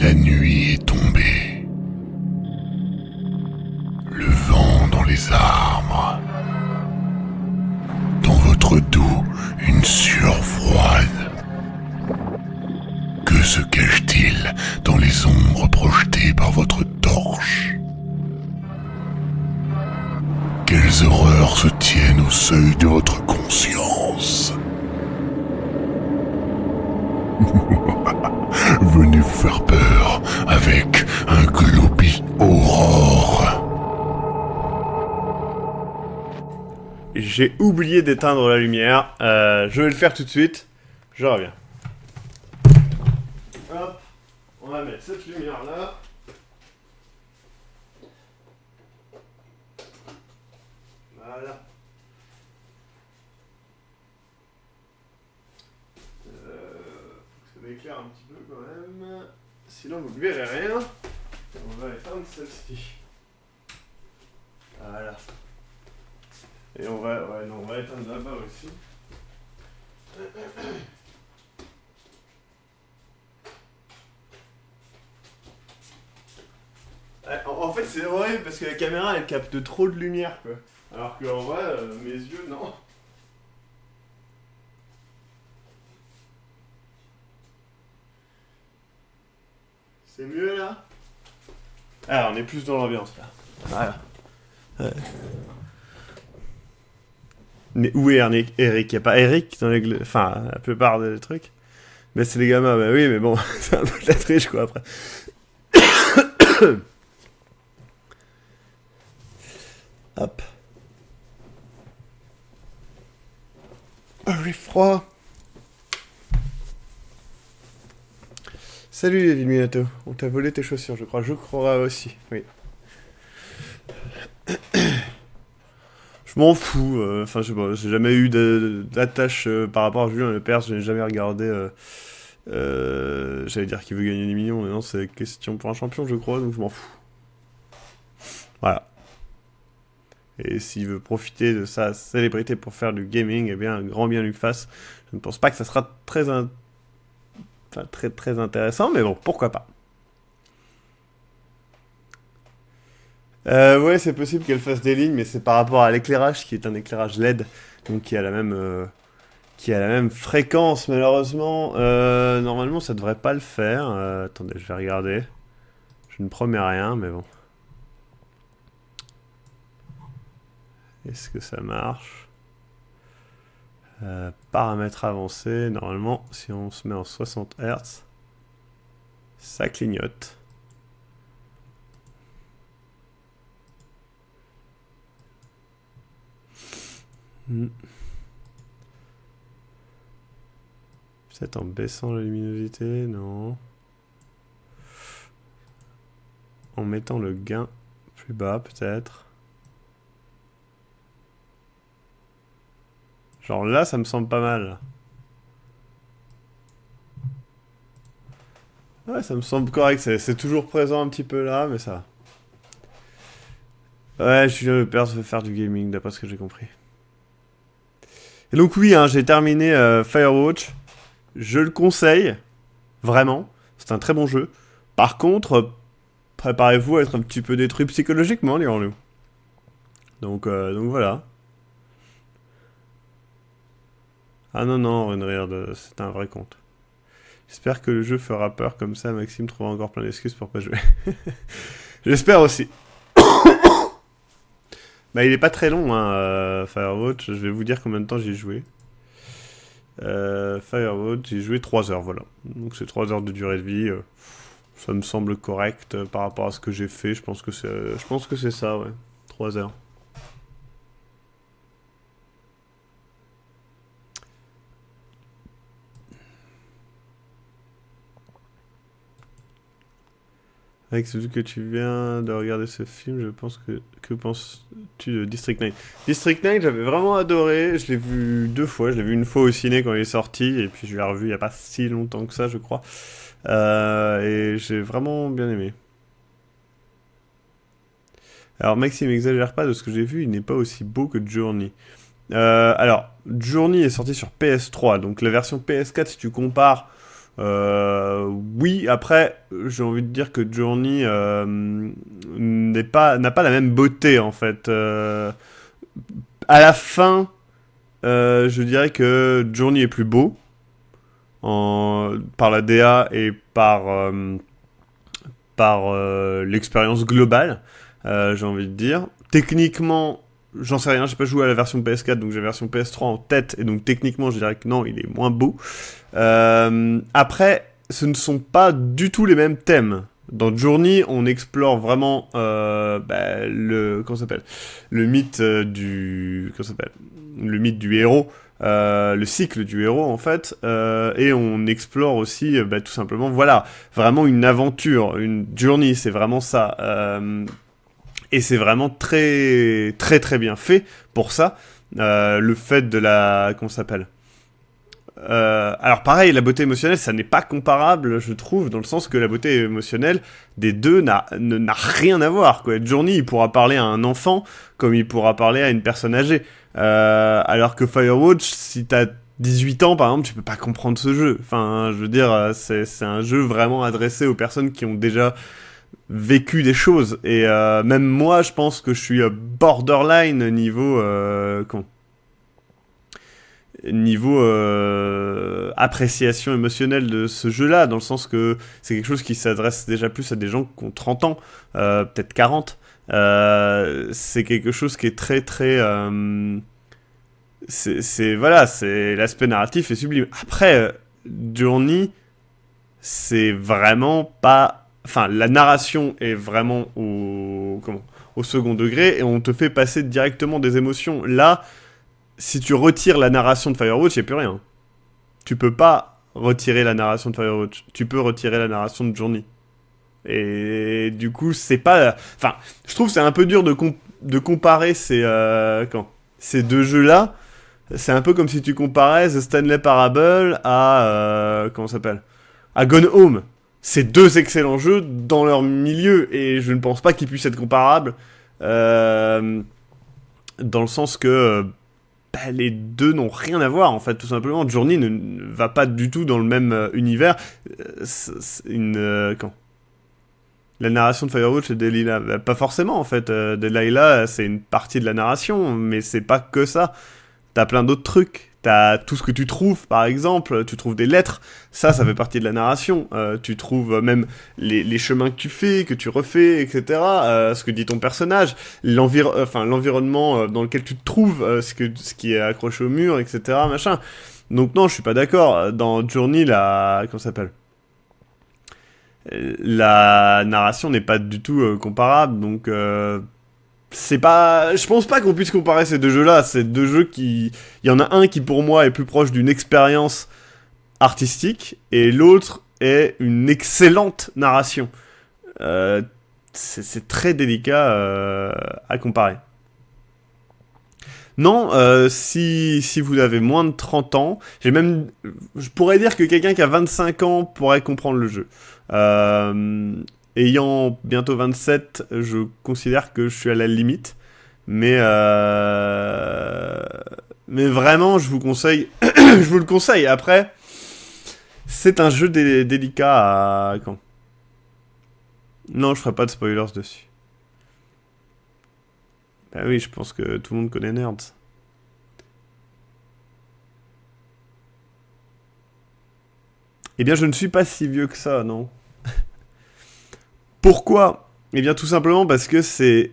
La nuit est tombée. Le vent dans les arbres. Dans votre dos, une sueur froide. Que se cache-t-il dans les ombres projetées par votre torche? Quelles horreurs se tiennent au seuil de votre conscience? Venez vous faire peur avec un Globy Aurore. J'ai oublié d'éteindre la lumière. Je vais le faire tout de suite. Je reviens. Hop, on va mettre cette lumière là. Voilà. Faut que ça m'éclaire un petit peu quand même. Sinon vous ne verrez rien. On va éteindre celle-ci. Voilà. Et on va, on va éteindre là-bas aussi. En fait, c'est horrible parce que la caméra elle capte trop de lumière quoi. Alors qu'en vrai, mes yeux, non. C'est mieux là? Ah, on est plus dans l'ambiance là. Voilà. Ouais. Mais où est Eric? Il n'y a pas Eric dans les... Enfin, la plupart des trucs. Mais c'est les gamins, bah oui, mais bon, c'est un peu de la triche quoi après. Hop. Oh, j'ai froid. Salut David Minato. On t'a volé tes chaussures, je crois. Je crois aussi, oui. Je m'en fous. Enfin, je sais pas. J'ai jamais eu d'attache par rapport à Julien Lepers. Je n'ai jamais regardé. J'allais dire qu'il veut gagner des millions, mais non, c'est question pour un champion, je crois, donc je m'en fous. Voilà. Et s'il veut profiter de sa célébrité pour faire du gaming, eh bien, un grand bien lui fasse. Je ne pense pas que ça sera très intéressant, mais bon, pourquoi pas. Ouais, c'est possible qu'elle fasse des lignes, mais c'est par rapport à l'éclairage, qui est un éclairage LED, donc qui a la même fréquence, malheureusement. Normalement, ça devrait pas le faire. Attendez, je vais regarder. Je ne promets rien, mais bon. Est-ce que ça marche? Paramètres avancés. Normalement, si on se met en 60 Hz, ça clignote. Peut-être en baissant la luminosité, non. En mettant le gain plus bas, peut-être. Genre là, ça me semble pas mal. Ouais, ça me semble correct. C'est toujours présent un petit peu là, mais ça va. Ouais, Julien Lepers veut faire du gaming, d'après ce que j'ai compris. Et donc oui, hein, j'ai terminé Firewatch. Je le conseille, vraiment. C'est un très bon jeu. Par contre, préparez-vous à être un petit peu détruit psychologiquement, dirons-nous. Donc voilà. Ah non, non, Renriard, c'est un vrai compte. J'espère que le jeu fera peur, comme ça Maxime trouvera encore plein d'excuses pour pas jouer. J'espère aussi. Bah il est pas très long, hein, Firewatch. Je vais vous dire combien de temps j'ai joué. Firewatch, j'ai joué 3 heures, voilà. Donc c'est 3 heures de durée de vie. Ça me semble correct par rapport à ce que j'ai fait. Je pense que c'est ça, ouais. 3 heures. Alex, vu que tu viens de regarder ce film, je pense que penses-tu de District 9? District 9, j'avais vraiment adoré. Je l'ai vu 2 fois. Je l'ai vu une fois au ciné quand il est sorti, et puis je l'ai revu il n'y a pas si longtemps que ça, je crois. Et j'ai vraiment bien aimé. Alors Maxime, n'exagère pas, de ce que j'ai vu, il n'est pas aussi beau que Journey. Alors, Journey est sorti sur PS3, donc la version PS4, si tu compares, Oui, après, j'ai envie de dire que Journey n'a pas la même beauté, en fait. À la fin, je dirais que Journey est plus beau, par la DA et par l'expérience globale, j'ai envie de dire. Techniquement, j'en sais rien, j'ai pas joué à la version PS4, donc j'ai la version PS3 en tête, et donc techniquement, je dirais que non, il est moins beau. Après, ce ne sont pas du tout les mêmes thèmes. Dans Journey, on explore vraiment comment ça s'appelle, le mythe le mythe du héros, le cycle du héros en fait, et on explore aussi tout simplement, voilà, vraiment une aventure, une journey, c'est vraiment ça. Et c'est vraiment très très très bien fait pour ça. Le fait de la, comment ça s'appelle, alors pareil, la beauté émotionnelle, ça n'est pas comparable, je trouve, dans le sens que la beauté émotionnelle des deux n'a rien à voir, quoi. Journey, il pourra parler à un enfant comme il pourra parler à une personne âgée. Alors que Firewatch, si t'as 18 ans, par exemple, tu peux pas comprendre ce jeu. Enfin, je veux dire, c'est un jeu vraiment adressé aux personnes qui ont déjà vécu des choses. Et même moi, je pense que je suis borderline niveau appréciation émotionnelle de ce jeu-là, dans le sens que c'est quelque chose qui s'adresse déjà plus à des gens qui ont 30 ans, peut-être 40. C'est quelque chose qui est très très... voilà, c'est l'aspect narratif est sublime. Après, Journey, c'est vraiment pas... Enfin, la narration est vraiment au second degré, et on te fait passer directement des émotions. Là, si tu retires la narration de Firewatch, il n'y a plus rien. Tu peux pas retirer la narration de Firewatch. Tu peux retirer la narration de Journey. Et du coup, c'est pas... Enfin, je trouve que c'est un peu dur de comparer ces deux jeux-là. C'est un peu comme si tu comparais The Stanley Parable à... comment ça s'appelle, à Gone Home. C'est deux excellents jeux dans leur milieu, et je ne pense pas qu'ils puissent être comparables. Dans le sens que... les deux n'ont rien à voir, en fait, tout simplement. Journey ne va pas du tout dans le même univers. La narration de Firewatch et Delilah, pas forcément, en fait. Delilah, c'est une partie de la narration, mais c'est pas que ça. T'as plein d'autres trucs. T'as tout ce que tu trouves, par exemple. Tu trouves des lettres. Ça fait partie de la narration. Tu trouves même les chemins que tu fais, que tu refais, etc. Ce que dit ton personnage. L'environnement dans lequel tu te trouves. Ce qui est accroché au mur, etc. Machin. Donc non, je suis pas d'accord. Dans Journey, comment ça s'appelle, la narration n'est pas du tout comparable. Donc... c'est pas... Je pense pas qu'on puisse comparer ces deux jeux-là. C'est deux jeux qui... Il y en a un qui, pour moi, est plus proche d'une expérience artistique, et l'autre est une excellente narration. C'est très délicat à comparer. Non, si vous avez moins de 30 ans, je pourrais dire que quelqu'un qui a 25 ans pourrait comprendre le jeu. Ayant bientôt 27, je considère que je suis à la limite. Mais vraiment, je vous conseille... je vous le conseille. Après, c'est un jeu délicat à... Quand Non, je ferai pas de spoilers dessus. Bah oui, je pense que tout le monde connaît Nerds. Eh bien, je ne suis pas si vieux que ça, non. Pourquoi ? Eh bien, tout simplement parce que c'est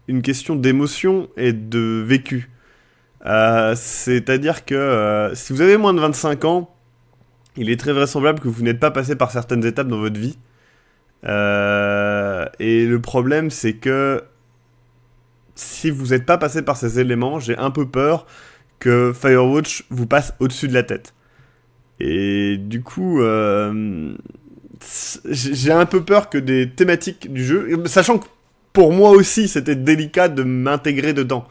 une question d'émotion et de vécu. C'est-à-dire que si vous avez moins de 25 ans, il est très vraisemblable que vous n'êtes pas passé par certaines étapes dans votre vie. Et le problème, c'est que si vous n'êtes pas passé par ces éléments, j'ai un peu peur que Firewatch vous passe au-dessus de la tête. Et du coup... j'ai un peu peur que des thématiques du jeu, sachant que pour moi aussi c'était délicat de m'intégrer dedans,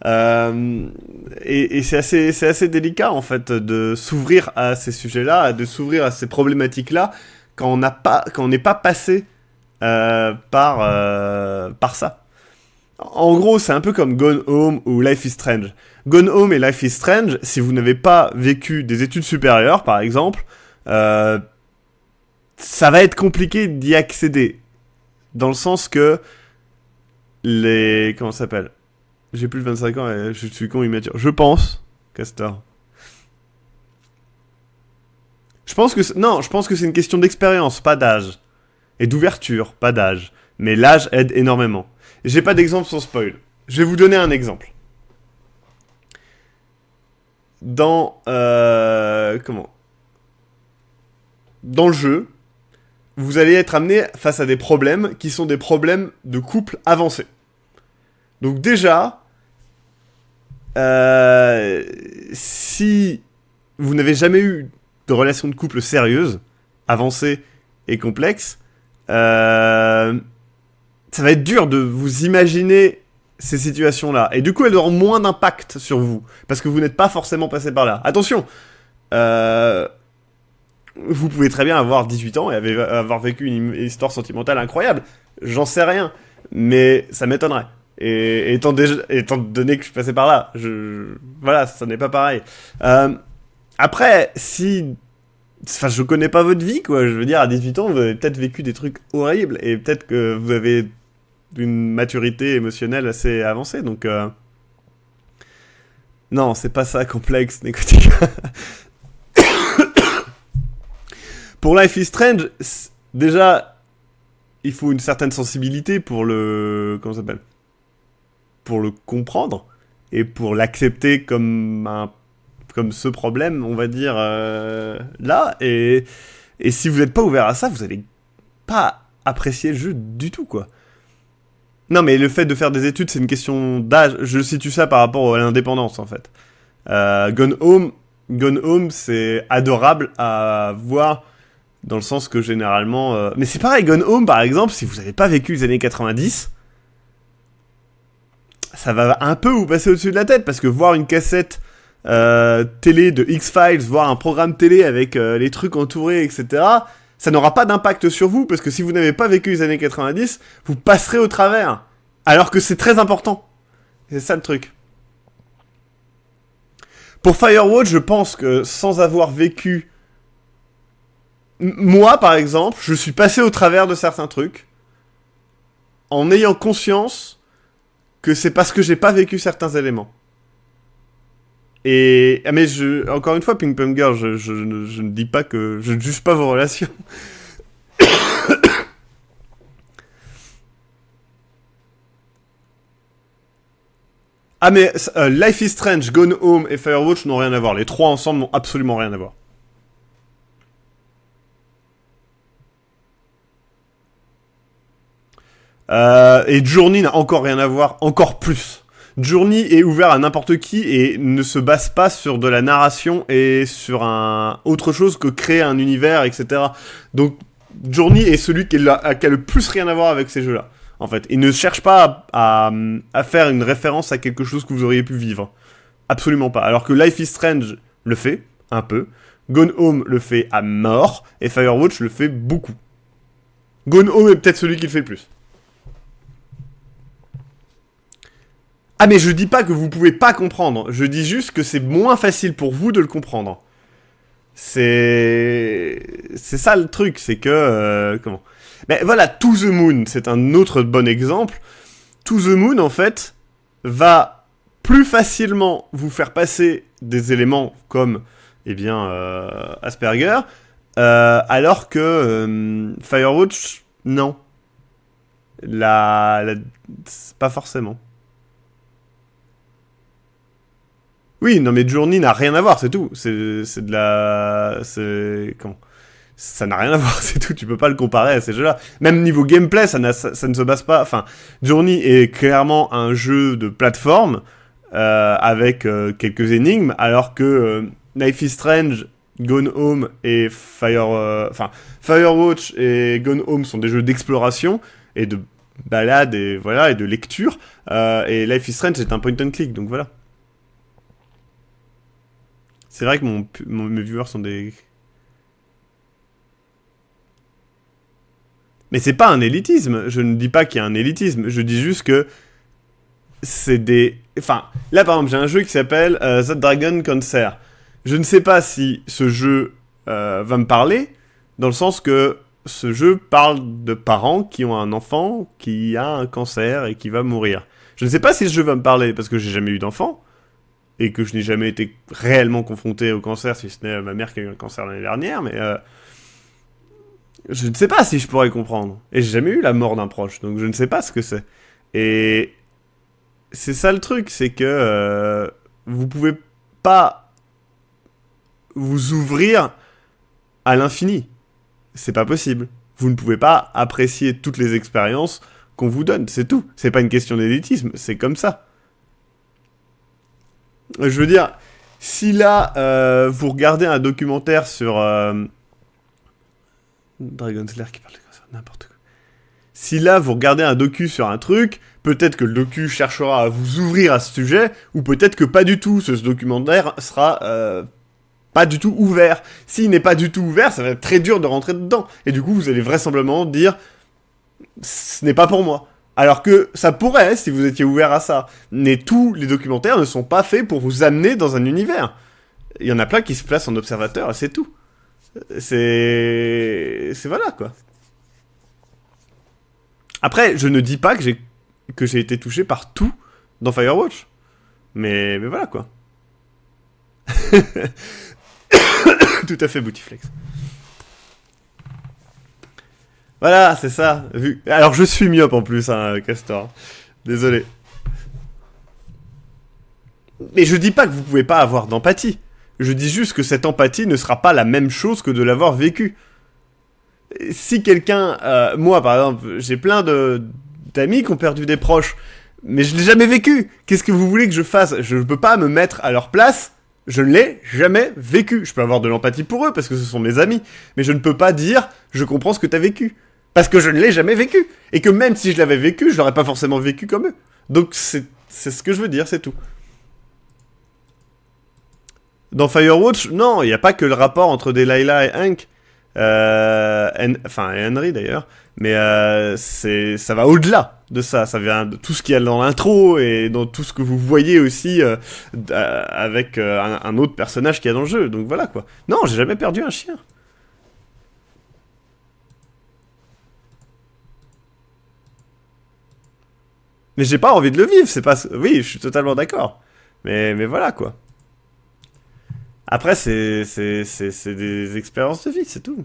et c'est assez délicat en fait de s'ouvrir à ces sujets-là, de s'ouvrir à ces problématiques-là quand on n'est pas passé par ça. En gros, c'est un peu comme Gone Home ou Life is Strange. Gone Home et Life is Strange, si vous n'avez pas vécu des études supérieures par exemple, ça va être compliqué d'y accéder. Dans le sens que comment ça s'appelle ? J'ai plus de 25 ans et je suis con immature. Je pense, Castor. Je pense que c'est une question d'expérience, pas d'âge. Et d'ouverture, pas d'âge. Mais l'âge aide énormément. Et j'ai pas d'exemple sans spoil. Je vais vous donner un exemple. Dans le jeu, vous allez être amené face à des problèmes qui sont des problèmes de couple avancés. Donc déjà, si vous n'avez jamais eu de relation de couple sérieuse, avancée et complexe, ça va être dur de vous imaginer ces situations-là. Et du coup, elles auront moins d'impact sur vous, parce que vous n'êtes pas forcément passé par là. Attention, vous pouvez très bien avoir 18 ans et avoir vécu une histoire sentimentale incroyable. J'en sais rien, mais ça m'étonnerait. Et étant donné que je suis passé par là, voilà, ça n'est pas pareil. Après, je connais pas votre vie, quoi. Je veux dire, à 18 ans, vous avez peut-être vécu des trucs horribles, et peut-être que vous avez une maturité émotionnelle assez avancée, donc... Non, c'est pas ça complexe, n'écoutez pas. Pour Life is Strange, déjà, il faut une certaine sensibilité pour le... Comment ça s'appelle ? Pour le comprendre, et pour l'accepter comme ce problème, on va dire, là. Et si vous n'êtes pas ouvert à ça, vous allez pas apprécier le jeu du tout, quoi. Non, mais le fait de faire des études, c'est une question d'âge. Je situe ça par rapport à l'indépendance, en fait. Gone Home, c'est adorable à voir, dans le sens que généralement... Mais c'est pareil, Gone Home, par exemple, si vous n'avez pas vécu les années 90, ça va un peu vous passer au-dessus de la tête, parce que voir une cassette télé de X-Files, voir un programme télé avec les trucs entourés, etc., ça n'aura pas d'impact sur vous, parce que si vous n'avez pas vécu les années 90, vous passerez au travers. Alors que c'est très important. C'est ça le truc. Pour Firewatch, je pense que sans avoir vécu... Moi, par exemple, je suis passé au travers de certains trucs, en ayant conscience que c'est parce que j'ai pas vécu certains éléments. Et mais encore une fois, Ping Pong Girl, je ne dis pas que je ne juge pas vos relations. Ah mais Life is Strange, Gone Home et Firewatch n'ont rien à voir. Les trois ensemble n'ont absolument rien à voir. Et Journey n'a encore rien à voir, encore plus. Journey est ouvert à n'importe qui et ne se base pas sur de la narration et sur autre chose que créer un univers, etc. Donc Journey est celui qui a le plus rien à voir avec ces jeux-là. En fait, il ne cherche pas à faire une référence à quelque chose que vous auriez pu vivre. Absolument pas. Alors que Life is Strange le fait, un peu. Gone Home le fait à mort. Et Firewatch le fait beaucoup. Gone Home est peut-être celui qui le fait le plus. Ah mais je dis pas que vous pouvez pas comprendre. Je dis juste que c'est moins facile pour vous de le comprendre. C'est ça le truc, c'est que... comment ? Mais voilà, To the Moon, c'est un autre bon exemple. To the Moon, en fait, va plus facilement vous faire passer des éléments comme, eh bien, Asperger, alors que Firewatch, non. Pas forcément. Oui, non mais Journey n'a rien à voir, c'est tout. C'est de la... Comment ? Ça n'a rien à voir, c'est tout. Tu peux pas le comparer à ces jeux-là. Même niveau gameplay, ça ne se base pas... Enfin, Journey est clairement un jeu de plateforme avec quelques énigmes, alors que Life is Strange, Gone Home et Firewatch et Gone Home sont des jeux d'exploration et de balade et voilà et de lecture. Et Life is Strange est un point and click, donc voilà. C'est vrai que mes viewers sont des... Mais c'est pas un élitisme. Je ne dis pas qu'il y a un élitisme. Je dis juste que c'est des... Enfin, là par exemple, j'ai un jeu qui s'appelle The Dragon Cancer. Je ne sais pas si ce jeu va me parler, dans le sens que ce jeu parle de parents qui ont un enfant qui a un cancer et qui va mourir. Je ne sais pas si ce jeu va me parler, parce que j'ai jamais eu d'enfant, et que je n'ai jamais été réellement confronté au cancer, si ce n'est ma mère qui a eu un cancer l'année dernière, mais je ne sais pas si je pourrais comprendre. Et j'ai jamais eu la mort d'un proche, donc je ne sais pas ce que c'est. Et c'est ça le truc, c'est que vous pouvez pas vous ouvrir à l'infini. C'est pas possible. Vous ne pouvez pas apprécier toutes les expériences qu'on vous donne, c'est tout. C'est pas une question d'élitisme, c'est comme ça. Je veux dire, si là, vous regardez un documentaire sur... Dragon Slayer qui parle de ça, n'importe quoi. Si là, vous regardez un docu sur un truc, peut-être que le docu cherchera à vous ouvrir à ce sujet, ou peut-être que pas du tout. Ce documentaire sera pas du tout ouvert. S'il n'est pas du tout ouvert, ça va être très dur de rentrer dedans. Et du coup, vous allez vraisemblablement dire « ce n'est pas pour moi ». Alors que ça pourrait, si vous étiez ouvert à ça. Mais tous les documentaires ne sont pas faits pour vous amener dans un univers. Il y en a plein qui se placent en observateur, et c'est tout. C'est voilà, quoi. Après, je ne dis pas que j'ai été touché par tout dans Firewatch. Mais voilà, quoi. Tout à fait, Bootyflex. Voilà, c'est ça. Alors, je suis myope en plus, hein, Castor. Désolé. Mais je dis pas que vous pouvez pas avoir d'empathie. Je dis juste que cette empathie ne sera pas la même chose que de l'avoir vécu. Si quelqu'un... moi, par exemple, j'ai plein d'amis qui ont perdu des proches, mais je l'ai jamais vécu. Qu'est-ce que vous voulez que je fasse? Je ne peux pas me mettre à leur place. Je ne l'ai jamais vécu. Je peux avoir de l'empathie pour eux, parce que ce sont mes amis. Mais je ne peux pas dire « je comprends ce que t'as vécu ». Parce que je ne l'ai jamais vécu. Et que même si je l'avais vécu, je l'aurais pas forcément vécu comme eux. Donc c'est ce que je veux dire, c'est tout. Dans Firewatch, non, il n'y a pas que le rapport entre Delilah et Hank. Enfin, et Henry d'ailleurs. Mais ça va au-delà de ça. Ça vient de tout ce qu'il y a dans l'intro et dans tout ce que vous voyez aussi avec un autre personnage qu'il y a dans le jeu. Donc voilà, quoi. Non, j'ai jamais perdu un chien. Mais j'ai pas envie de le vivre, c'est pas... Oui, je suis totalement d'accord. Mais voilà, quoi. Après, c'est des expériences de vie, c'est tout.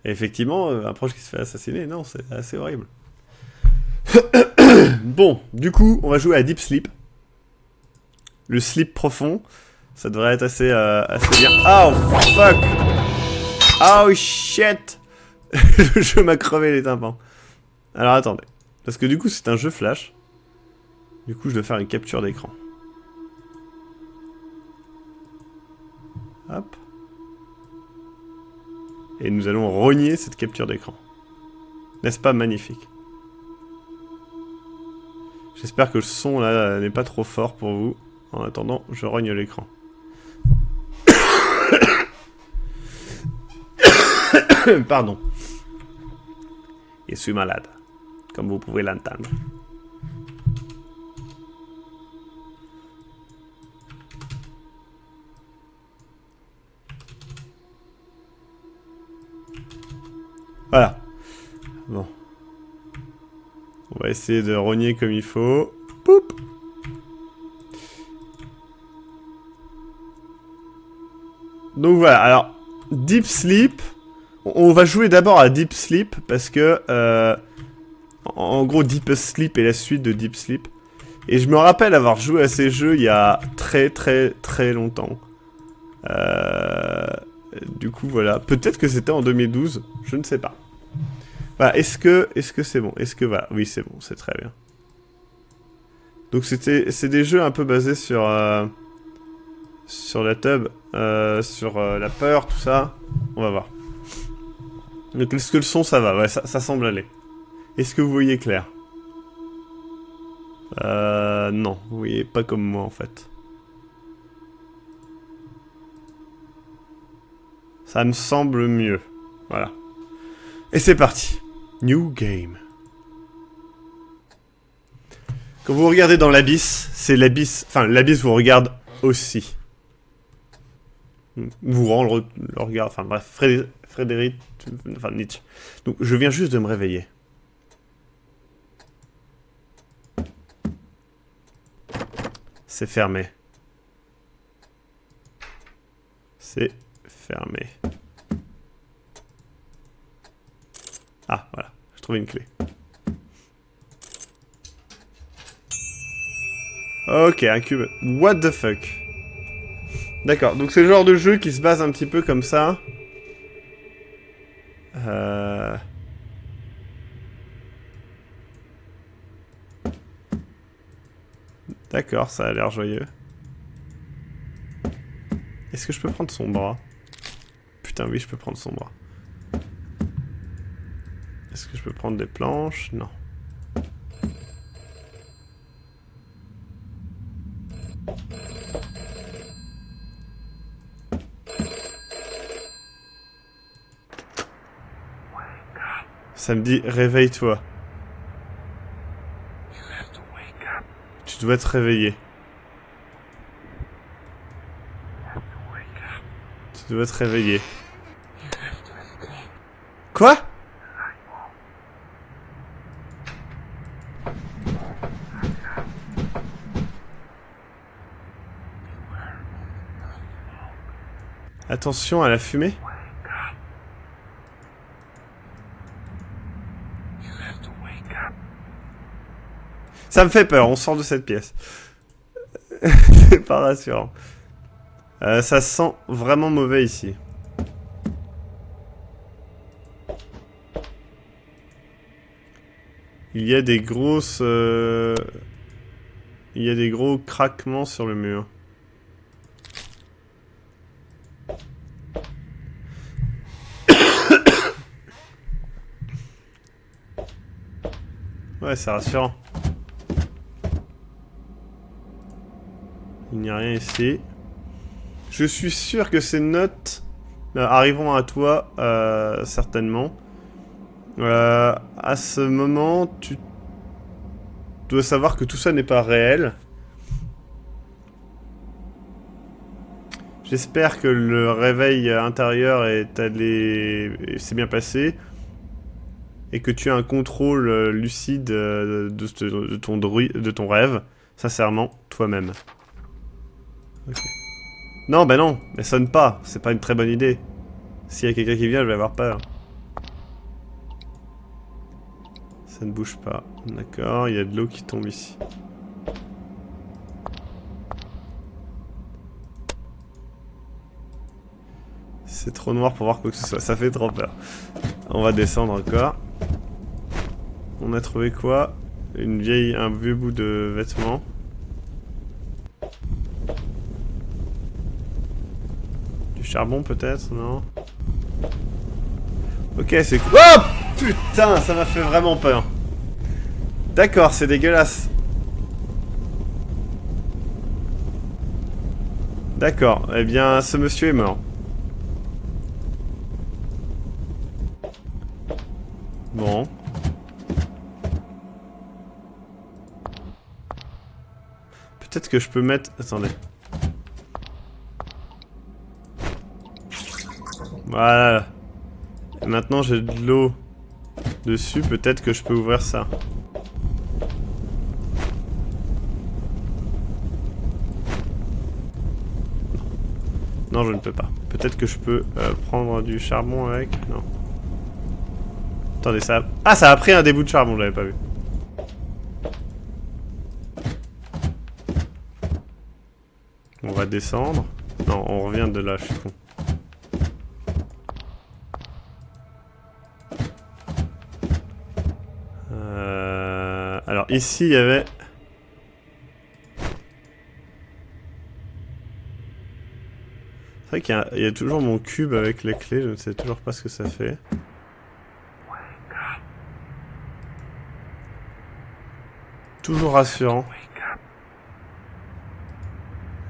Et effectivement, un proche qui se fait assassiner, non, c'est assez horrible. Bon, du coup, on va jouer à Deep Sleep. Le sleep profond. Ça devrait être assez bien. Oh, fuck! Oh, shit! Le jeu m'a crevé les tympans. Alors, attendez. Parce que du coup, c'est un jeu flash. Du coup, je dois faire une capture d'écran. Hop. Et nous allons rogner cette capture d'écran. N'est-ce pas magnifique? J'espère que le son là n'est pas trop fort pour vous. En attendant, je rogne l'écran. Pardon. Je suis malade, comme vous pouvez l'entendre. Voilà. Bon. On va essayer de rogner comme il faut. Poup. Donc voilà, alors, Deep Sleep. On va jouer d'abord à Deep Sleep parce que, en gros, Deep Sleep est la suite de Deep Sleep. Et je me rappelle avoir joué à ces jeux il y a très très très longtemps. Du coup, voilà. Peut-être que c'était en 2012, je ne sais pas. Voilà, est-ce que c'est bon? Est-ce que voilà? Oui, c'est bon, c'est très bien. Donc c'est des jeux un peu basés sur la tub, sur la peur, tout ça. On va voir. Donc est-ce que le son ça va? Ouais, ça semble aller. Est-ce que vous voyez clair? Non, vous voyez pas comme moi en fait. Ça me semble mieux. Voilà. Et c'est parti. New game. Quand vous regardez dans l'abysse, c'est l'abysse... Enfin, l'abysse vous regarde aussi. Ouvrant le regard, enfin bref, Frédéric, enfin Nietzsche. Donc je viens juste de me réveiller. C'est fermé. C'est fermé. Ah, voilà, j'ai trouvé une clé. Ok, un cube. What the fuck? D'accord, donc c'est le genre de jeu qui se base un petit peu comme ça. D'accord, ça a l'air joyeux. Est-ce que je peux prendre son bras? Putain, oui, je peux prendre son bras. Est-ce que je peux prendre des planches? Non. Ça me dit réveille-toi. Tu dois te réveiller. Tu dois te réveiller. Quoi? Attention à la fumée. Ça me fait peur, on sort de cette pièce. C'est pas rassurant. Ça sent vraiment mauvais ici. Il y a des grosses... Il y a des gros craquements sur le mur. Ouais, c'est rassurant. Il n'y a rien ici. Je suis sûr que ces notes arriveront à toi, certainement. À ce moment, tu dois savoir que tout ça n'est pas réel. J'espère que le réveil intérieur s'est bien passé. Et que tu as un contrôle lucide de ton rêve. Sincèrement, toi-même. Ok. Non, bah non, mais sonne pas, c'est pas une très bonne idée. S'il y a quelqu'un qui vient, je vais avoir peur. Ça ne bouge pas. D'accord, il y a de l'eau qui tombe ici. C'est trop noir pour voir quoi que ce soit, ça fait trop peur. On va descendre encore. On a trouvé quoi? Un vieux bout de vêtement. Du charbon peut-être, non? Ok, c'est cool. Oh putain, ça m'a fait vraiment peur. D'accord, c'est dégueulasse. D'accord, eh bien, ce monsieur est mort. Bon. Peut-être que je peux mettre... Attendez. Voilà. Et maintenant, j'ai de l'eau dessus. Peut-être que je peux ouvrir ça. Non, je ne peux pas. Peut-être que je peux prendre du charbon avec. Non. Attendez, ça... Ah, ça a pris un des bouts de charbon, je l'avais pas vu. On va descendre. Non, on revient de là, je suis con. Alors ici, il y avait... C'est vrai qu'il y a toujours mon cube avec les clés, je ne sais toujours pas ce que ça fait. Toujours rassurant.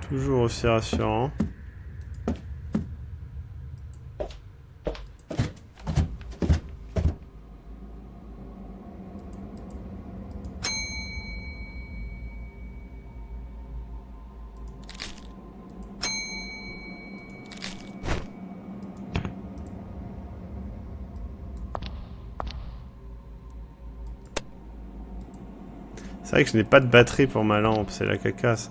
Toujours aussi rassurant. C'est vrai que je n'ai pas de batterie pour ma lampe, c'est la caca ça.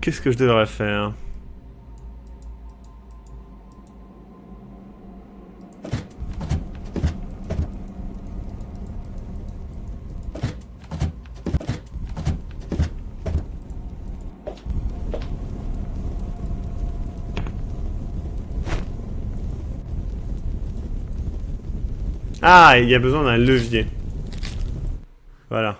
Qu'est-ce que je devrais faire? Ah, il y a besoin d'un levier. Voilà.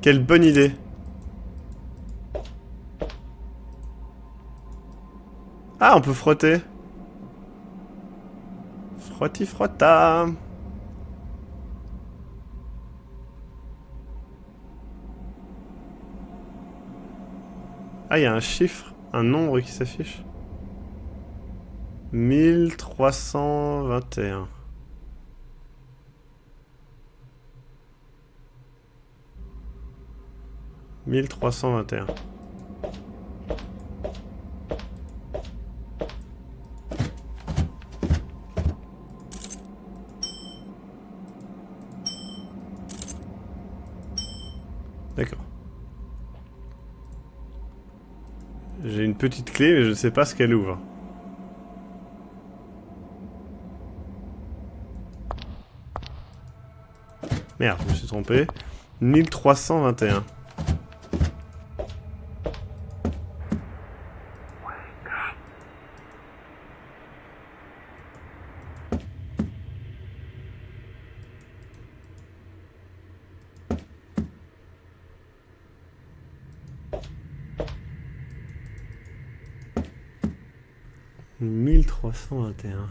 Quelle bonne idée. Ah, on peut frotter. Frotti frotta. Ah, il y a un chiffre, un nombre qui s'affiche. 1321. « 1321. » D'accord. J'ai une petite clé, mais je ne sais pas ce qu'elle ouvre. Merde, je me suis trompé. 1321. « 1321. »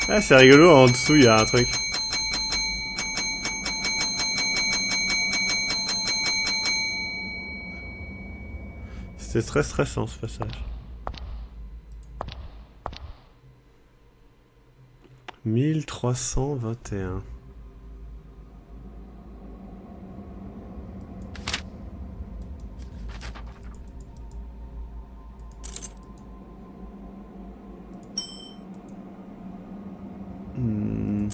Ah, c'est rigolo, en dessous, il y a un truc. C'était très stressant, ce passage. 1321. Hmm.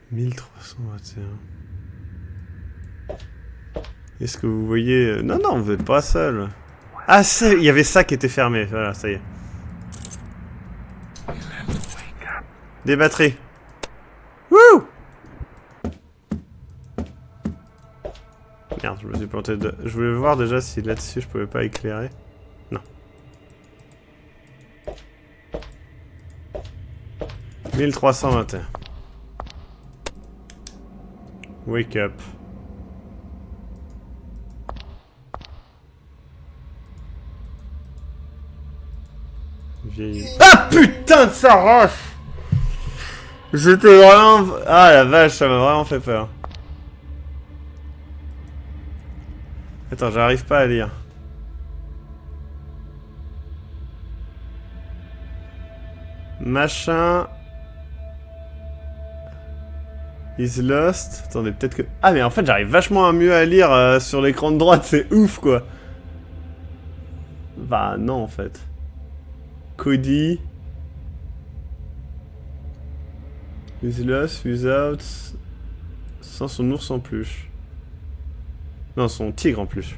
« 1321. » Est-ce que vous voyez... Non, non, vous n'êtes pas seul. Ah, il y avait ça qui était fermé. Voilà, ça y est. Des batteries. Wouh! Merde, je me suis planté de... Je voulais voir déjà si là-dessus je pouvais pas éclairer. Non. 1321. Wake up. Vieille... Ah putain de sa roche! J'étais vraiment... Ah la vache, ça m'a vraiment fait peur. Attends, j'arrive pas à lire. Machin... Is lost. Attendez, peut-être que... Ah mais en fait j'arrive vachement mieux à lire sur l'écran de droite, c'est ouf quoi. Bah non en fait. Cody... Is lost without... Sans son ours en peluche. Non, son tigre en plus.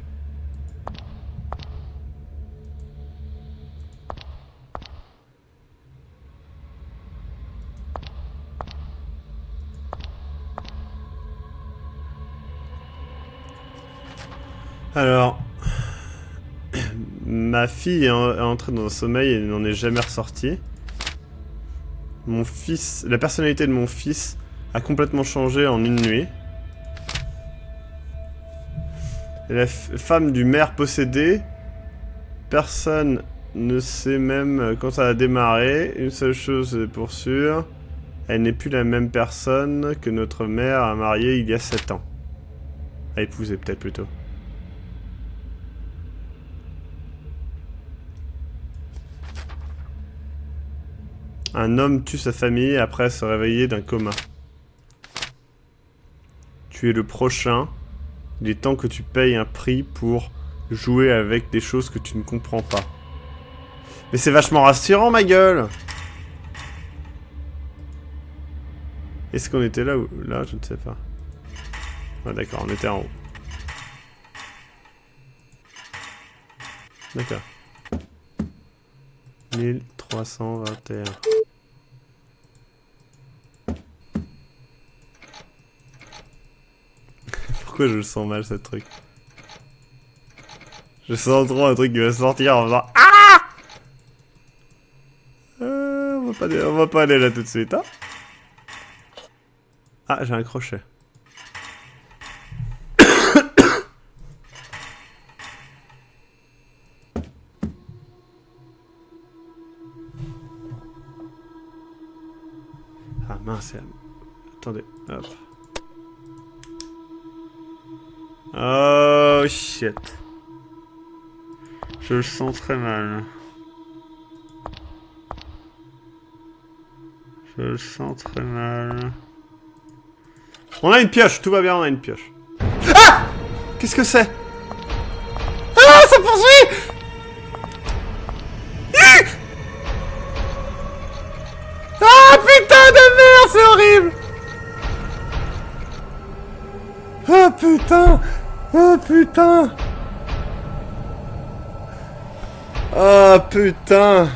Alors, ma fille est entrée dans un sommeil et n'en est jamais ressortie. Mon fils, la personnalité de mon fils a complètement changé en une nuit. Et la femme du maire possédée, personne ne sait même quand ça a démarré. Une seule chose est pour sûr, elle n'est plus la même personne que notre mère a mariée il y a 7 ans. A épousé peut-être plutôt. Un homme tue sa famille après se réveiller d'un coma. Tu es le prochain. Il est temps que tu payes un prix pour jouer avec des choses que tu ne comprends pas. Mais c'est vachement rassurant, ma gueule! Est-ce qu'on était là ou là? Je ne sais pas. Ah d'accord, on était en haut. D'accord. 1321. Pourquoi je le sens mal, ce truc? Je sens trop un truc qui va sortir en faisant ah! On va pas aller là tout de suite, hein? Ah, j'ai un crochet. Ah mince, attendez, hop. Oh shit. Je le sens très mal. Je le sens très mal. On a une pioche, tout va bien, on a une pioche. Ah! Qu'est-ce que c'est? Ah, ça poursuit! Ah putain de merde, c'est horrible! Oh putain! Oh putain! Oh putain!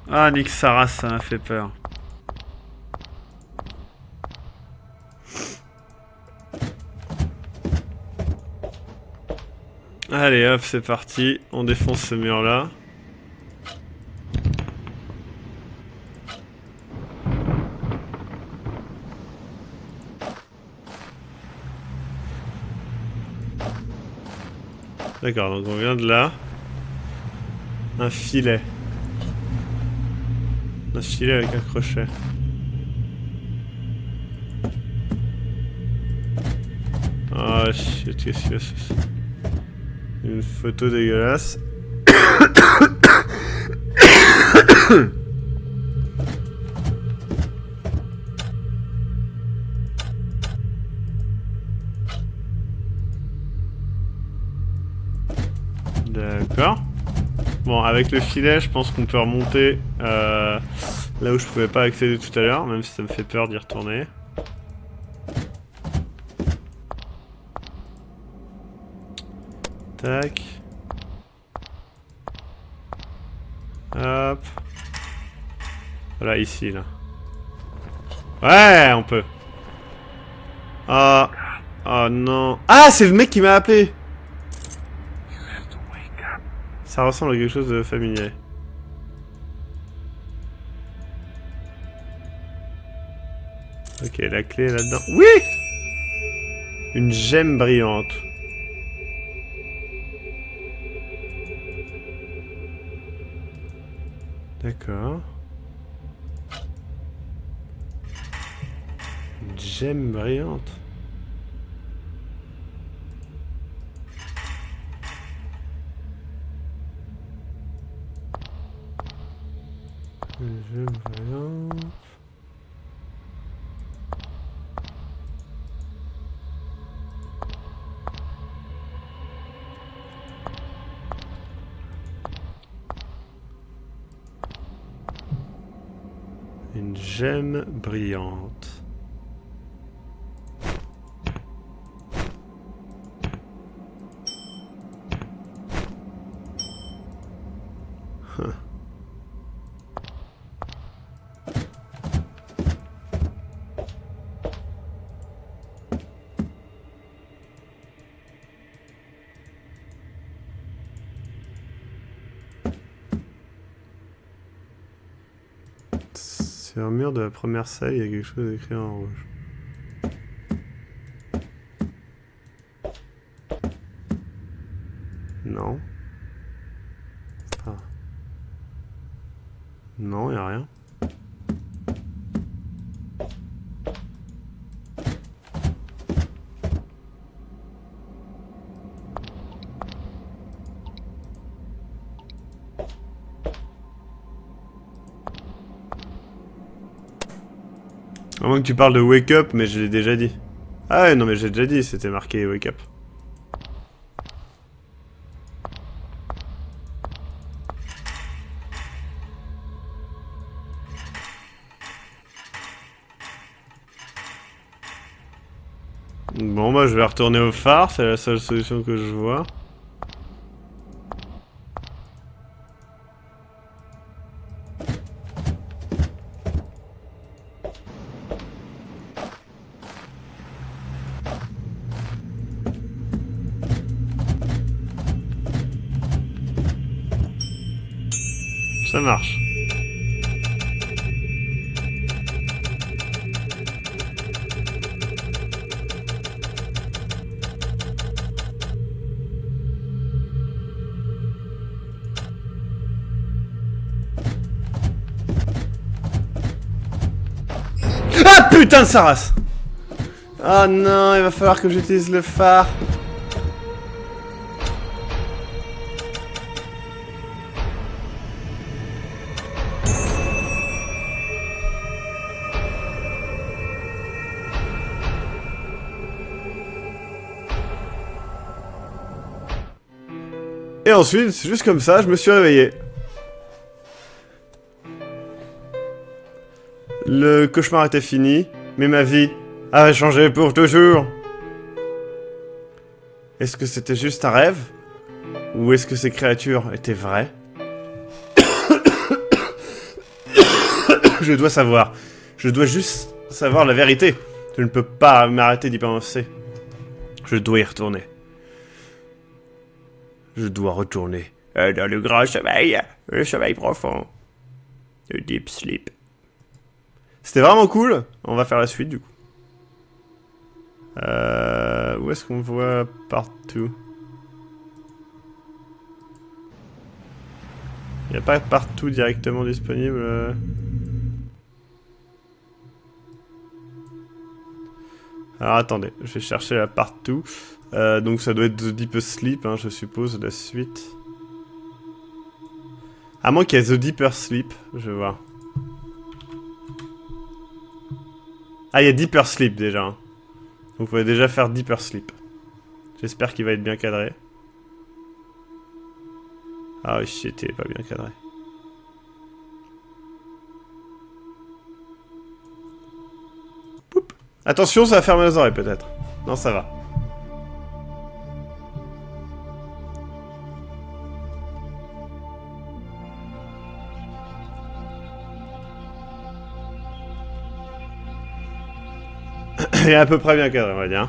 Ah, Nick Saras, ça m'a fait peur. Allez hop, c'est parti. On défonce ce mur-là. D'accord, donc on vient de là. Un filet. Un filet avec un crochet. Oh shit, qu'est-ce que c'est? Une photo dégueulasse. D'accord. Bon, avec le filet, je pense qu'on peut remonter là où je pouvais pas accéder tout à l'heure, même si ça me fait peur d'y retourner. Tac. Hop. Voilà, ici, là. Ouais, on peut. Ah. Oh non. Ah, c'est le mec qui m'a appelé. Ça ressemble à quelque chose de familier. Ok, la clé est là-dedans. Oui! Une gemme brillante. D'accord. Une gemme brillante. Une gemme brillante. Une gemme brillante. Huh. Sur le mur de la première salle, il y a quelque chose écrit en rouge. Non. Enfin... Non, il n'y a rien. À moins que tu parles de wake up, mais je l'ai déjà dit. Ah ouais, non mais j'ai déjà dit, c'était marqué wake up. Bon bah je vais retourner au phare, c'est la seule solution que je vois. Ça marche. Ah putain de sa race! Ah non, il va falloir que j'utilise le phare. Et ensuite, c'est juste comme ça, je me suis réveillé. Le cauchemar était fini, mais ma vie avait changé pour toujours. Est-ce que c'était juste un rêve? Ou est-ce que ces créatures étaient vraies? Je dois savoir. Je dois juste savoir la vérité. Je ne peux pas m'arrêter d'y penser. Je dois y retourner. Je dois retourner dans le grand sommeil, le sommeil profond. Le deep sleep. C'était vraiment cool. On va faire la suite du coup. Où est-ce qu'on voit partout? Il n'y a pas partout directement disponible. Alors attendez, je vais chercher la partout. Donc ça doit être The Deepest Sleep, hein, je suppose, la suite. À moins qu'il y ait The Deeper Sleep, je vais voir. Ah, il y a Deeper Sleep déjà. Hein. Vous pouvez déjà faire Deeper Sleep. J'espère qu'il va être bien cadré. Ah oui, shit, il est pas bien cadré. Poup. Attention, ça va fermer les oreilles peut-être. Non, ça va. Il est à peu près bien cadré, on va dire.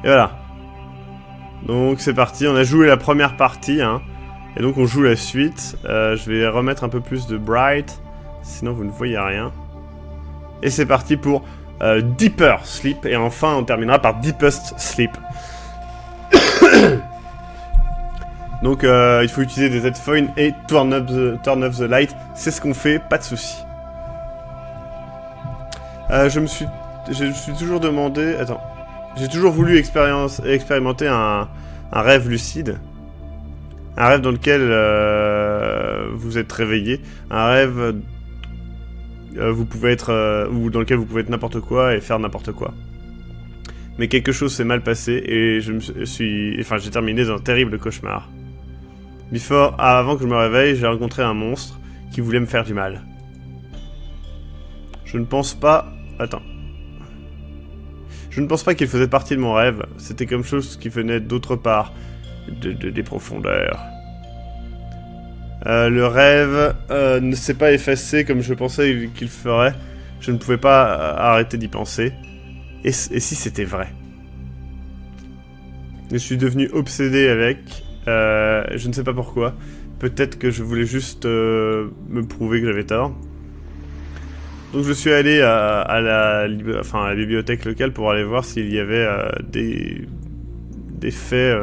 Et voilà. Donc c'est parti, on a joué la première partie, hein. Et donc on joue la suite. Je vais remettre un peu plus de bright, sinon vous ne voyez rien. Et c'est parti pour Deeper Sleep. Et enfin on terminera par Deepest Sleep. Donc il faut utiliser des headphones et turn up the light. C'est ce qu'on fait, pas de souci. Je me suis toujours demandé... Attends. J'ai toujours voulu expérimenter un rêve lucide. Un rêve dans lequel vous êtes réveillé. Un rêve vous pouvez être, ou dans lequel vous pouvez être n'importe quoi et faire n'importe quoi. Mais quelque chose s'est mal passé et j'ai terminé dans un terrible cauchemar. Avant que je me réveille, j'ai rencontré un monstre qui voulait me faire du mal. Je ne pense pas... Attends. Je ne pense pas qu'il faisait partie de mon rêve. C'était comme chose qui venait d'autre part. Des profondeurs. Le rêve ne s'est pas effacé comme je pensais qu'il ferait. Je ne pouvais pas arrêter d'y penser. Et si c'était vrai? Je suis devenu obsédé avec. Je ne sais pas pourquoi. Peut-être que je voulais juste me prouver que j'avais tort. Donc je suis allé à la bibliothèque locale pour aller voir s'il y avait des faits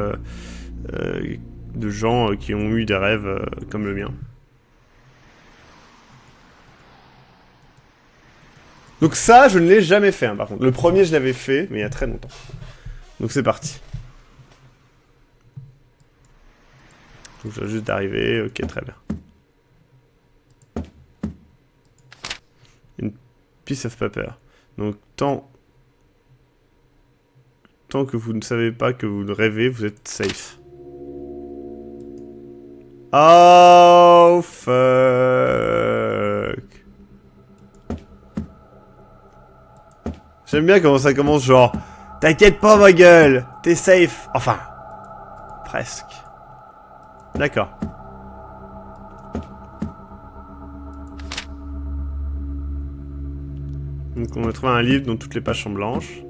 de gens qui ont eu des rêves comme le mien. Donc ça, je ne l'ai jamais fait, hein, par contre. Le premier, je l'avais fait, mais il y a très longtemps. Donc c'est parti. Donc je viens juste d'arriver, ok, très bien. Une piece of paper. Donc tant que vous ne savez pas que vous rêvez, vous êtes safe. Oh fuck. J'aime bien comment ça commence genre t'inquiète pas ma gueule, t'es safe. Enfin, presque. D'accord. Donc on va trouver un livre dont toutes les pages sont blanches.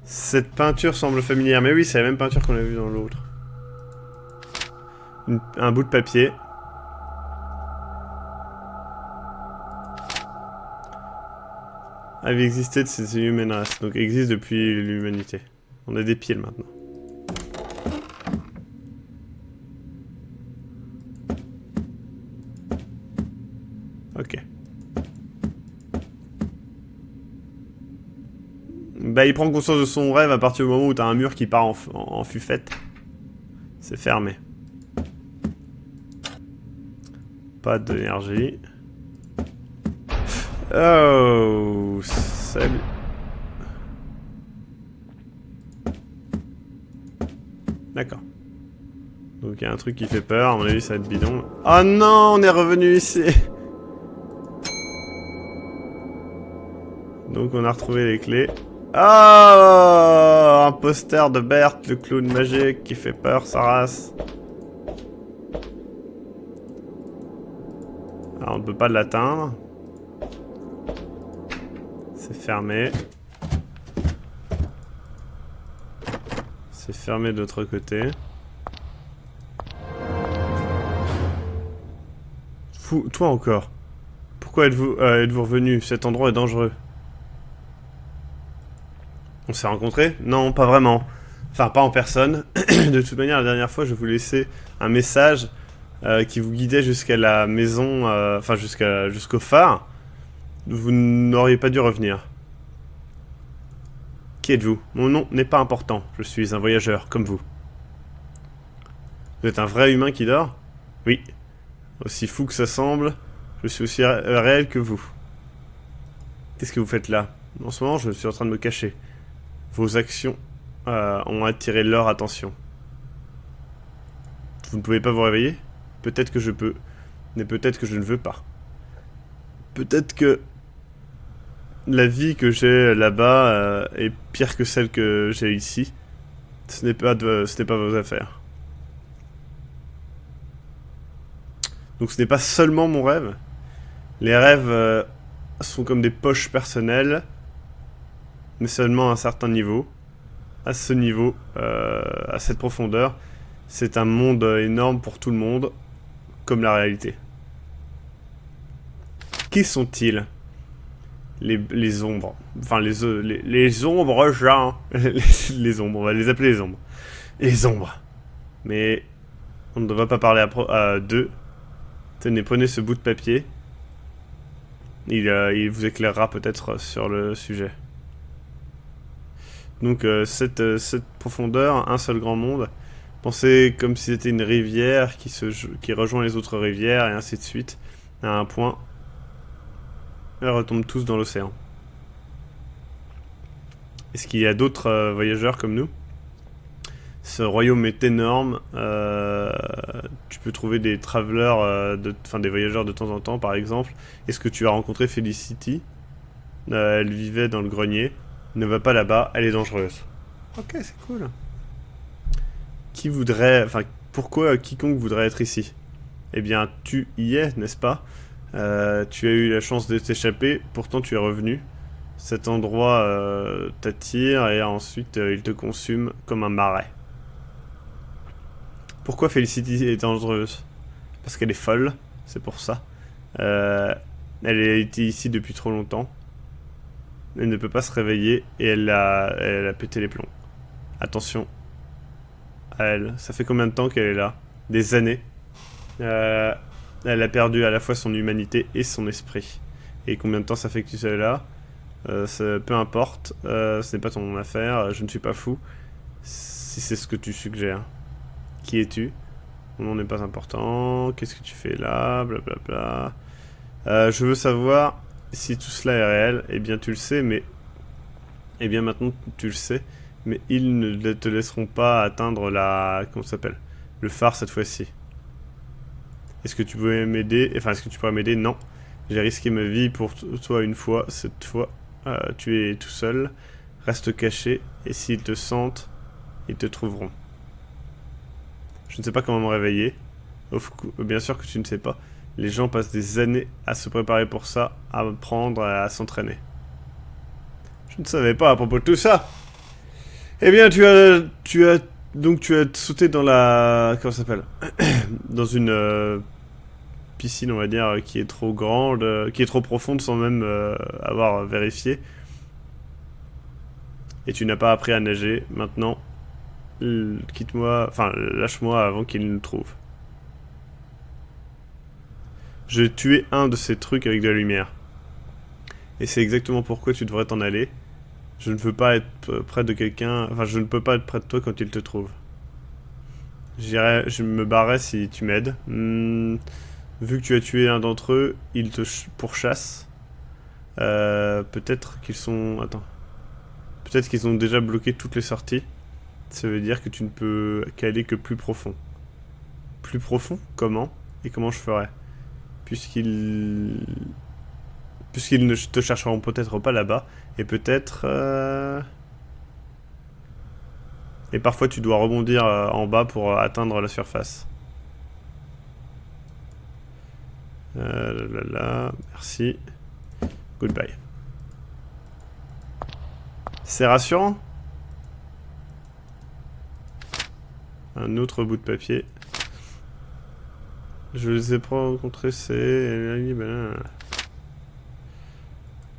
Cette peinture semble familière. Mais oui, c'est la même peinture qu'on a vue dans l'autre. Un bout de papier. Avait existé de ces humaines races. Donc existe depuis l'humanité. On a des pieds maintenant. Ok. Bah il prend conscience de son rêve à partir du moment où t'as un mur qui part en fufette. C'est fermé. Pas d'énergie. Oh, salut. D'accord. Donc il y a un truc qui fait peur, à mon avis ça va être bidon. Oh non, on est revenu ici. Donc on a retrouvé les clés. Oh, un poster de Bert, le clown magique qui fait peur sa race. Alors on ne peut pas l'atteindre. C'est fermé. C'est fermé de l'autre côté. Fou, toi encore. Pourquoi êtes-vous revenu? Cet endroit est dangereux. On s'est rencontrés? Non, pas vraiment. Enfin, pas en personne. De toute manière, la dernière fois, je vous laissais un message qui vous guidait jusqu'à la maison, enfin jusqu'au phare. Vous n'auriez pas dû revenir. Qui êtes-vous? Mon nom n'est pas important. Je suis un voyageur, comme vous. Vous êtes un vrai humain qui dort? Oui. Aussi fou que ça semble, je suis aussi réel que vous. Qu'est-ce que vous faites là? En ce moment, je suis en train de me cacher. Vos actions ont attiré leur attention. Vous ne pouvez pas vous réveiller? Peut-être que je peux, mais peut-être que je ne veux pas. Peut-être que la vie que j'ai là-bas est pire que celle que j'ai ici. Ce n'est pas vos affaires. Donc ce n'est pas seulement mon rêve. Les rêves sont comme des poches personnelles, mais seulement à un certain niveau. À ce niveau, à cette profondeur, c'est un monde énorme pour tout le monde, comme la réalité. Qui sont-ils? Les ombres. Enfin, les ombres, genre. Les ombres, on va les appeler les ombres. Les ombres. Mais on ne devrait pas parler à d'eux. Tenez, prenez ce bout de papier. Il vous éclairera peut-être sur le sujet. Donc cette profondeur, un seul grand monde. Pensez comme si c'était une rivière qui rejoint les autres rivières et ainsi de suite. À un point, elles retombent tous dans l'océan. Est-ce qu'il y a d'autres voyageurs comme nous? Ce royaume est énorme. Tu peux trouver des travelers, des voyageurs de temps en temps, par exemple. Est-ce que tu as rencontré Felicity? Elle vivait dans le grenier. Ne va pas là-bas, elle est dangereuse. Ok, c'est cool. Qui voudrait... Enfin, pourquoi quiconque voudrait être ici? Eh bien, tu y es, n'est-ce pas? Tu as eu la chance de t'échapper, pourtant tu es revenu. Cet endroit t'attire et ensuite il te consume comme un marais. Pourquoi Felicity est dangereuse? Parce qu'elle est folle, c'est pour ça. Elle a été ici depuis trop longtemps. Elle ne peut pas se réveiller et elle a pété les plombs. Attention à elle. Ça fait combien de temps qu'elle est là? Des années. Elle a perdu à la fois son humanité et son esprit. Et combien de temps ça fait que tu es là? Peu importe. Ce n'est pas ton affaire. Je ne suis pas fou. Si c'est ce que tu suggères. Qui es-tu? Mon nom n'est pas important. Qu'est-ce que tu fais là? Blablabla. Je veux savoir si tout cela est réel. Eh bien, tu le sais, mais... Eh bien, maintenant, tu le sais. Mais ils ne te laisseront pas atteindre la... Comment ça s'appelle? Le phare, cette fois-ci. Est-ce que tu pourrais m'aider? Enfin, est-ce que tu pourrais m'aider? Non. J'ai risqué ma vie pour toi une fois. Cette fois, tu es tout seul. Reste caché. Et s'ils te sentent, ils te trouveront. Je ne sais pas comment me réveiller. Bien sûr que tu ne sais pas. Les gens passent des années à se préparer pour ça, à apprendre, à s'entraîner. Je ne savais pas à propos de tout ça. Eh bien, tu as sauté dans la... Comment ça s'appelle? Dans une piscine, on va dire, qui est trop grande, qui est trop profonde sans même avoir vérifié. Et tu n'as pas appris à nager. Maintenant, quitte-moi, enfin, lâche-moi avant qu'il nous trouve. J'ai tué un de ces trucs avec de la lumière. Et c'est exactement pourquoi tu devrais t'en aller. Je ne veux pas être près de quelqu'un... Enfin, je ne peux pas être près de toi quand il te trouve. Je me barrais si tu m'aides. Vu que tu as tué un d'entre eux, ils te pourchassent. Peut-être qu'ils sont... Attends. Peut-être qu'ils ont déjà bloqué toutes les sorties. Ça veut dire que tu ne peux qu'aller que plus profond. Plus profond? Comment? Et comment je ferais? Puisqu'ils ne te chercheront peut-être pas là-bas. Et peut-être... Et parfois tu dois rebondir en bas pour atteindre la surface. Merci. Goodbye. C'est rassurant. Un autre bout de papier. Je les ai pas rencontrés, c'est...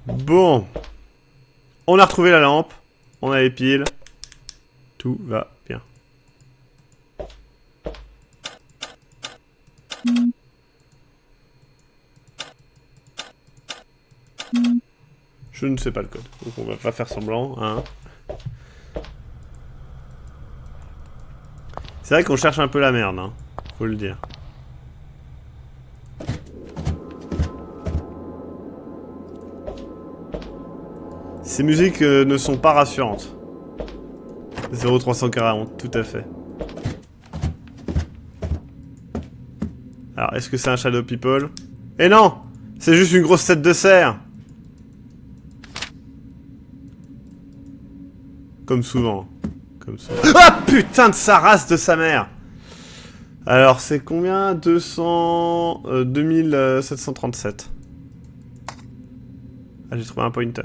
Bon. On a retrouvé la lampe. On a les piles. Tout va bien. Je ne sais pas le code, donc on va pas faire semblant, hein. C'est vrai qu'on cherche un peu la merde, hein. Faut le dire. Ces musiques ne sont pas rassurantes. 0340, tout à fait. Alors, est-ce que c'est un Shadow People? Eh non! C'est juste une grosse tête de cerf! Comme souvent. Comme souvent. Ah putain de sa race de sa mère! Alors, c'est combien? 2737. Ah, j'ai trouvé un pointer.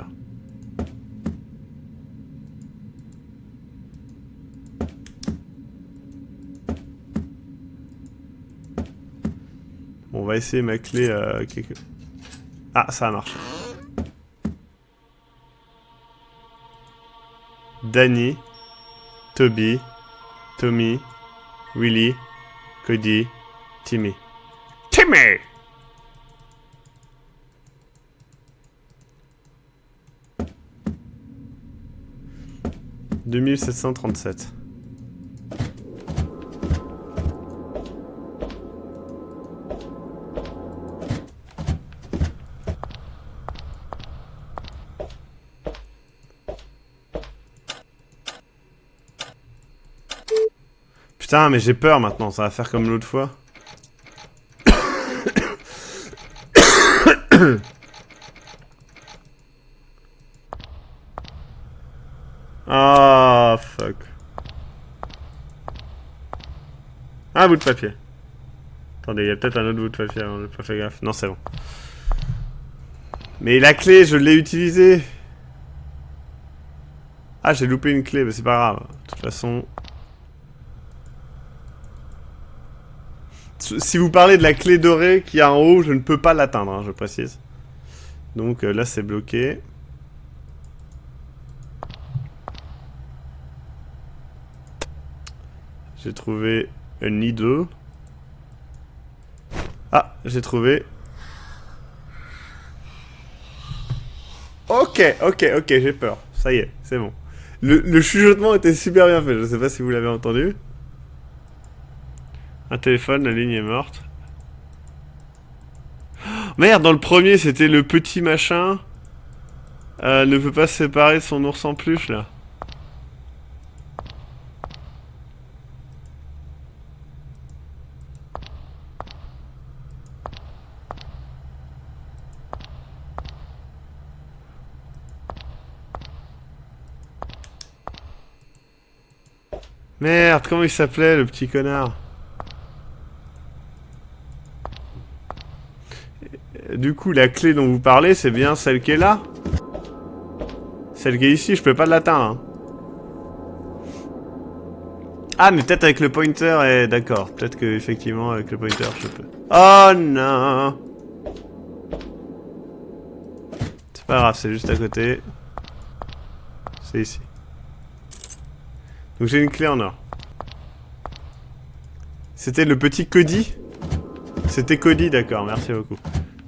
Bon, on va essayer ma clé Ah, ça a marché. Danny, Toby, Tommy, Willy, Cody, Timmy. Timmy! « 2737. Putain, mais j'ai peur maintenant, ça va faire comme l'autre fois. Ah, fuck. Un bout de papier. Attendez, il y a peut-être un autre bout de papier, hein, j'ai pas fait gaffe. Non, c'est bon. Mais la clé, je l'ai utilisée. Ah, j'ai loupé une clé, mais c'est pas grave. De toute façon... Si vous parlez de la clé dorée qui est en haut, je ne peux pas l'atteindre, hein, je précise. Donc là, c'est bloqué. J'ai trouvé un needle. Ah, j'ai trouvé. Ok, j'ai peur. Ça y est, c'est bon. Le chuchotement était super bien fait, je sais pas si vous l'avez entendu. Un téléphone, la ligne est morte. Merde, dans le premier, c'était le petit machin. Ne peut pas se séparer de son ours en peluche, là. Merde, comment il s'appelait, le petit connard? Du coup, la clé dont vous parlez, c'est bien celle qui est là? Celle qui est ici, je peux pas l'atteindre. Hein. Ah, mais peut-être avec le pointer, et d'accord. Peut-être que effectivement avec le pointer, je peux. Oh non! C'est pas grave, c'est juste à côté. C'est ici. Donc j'ai une clé en or. C'était le petit Cody? C'était Cody, d'accord, merci beaucoup.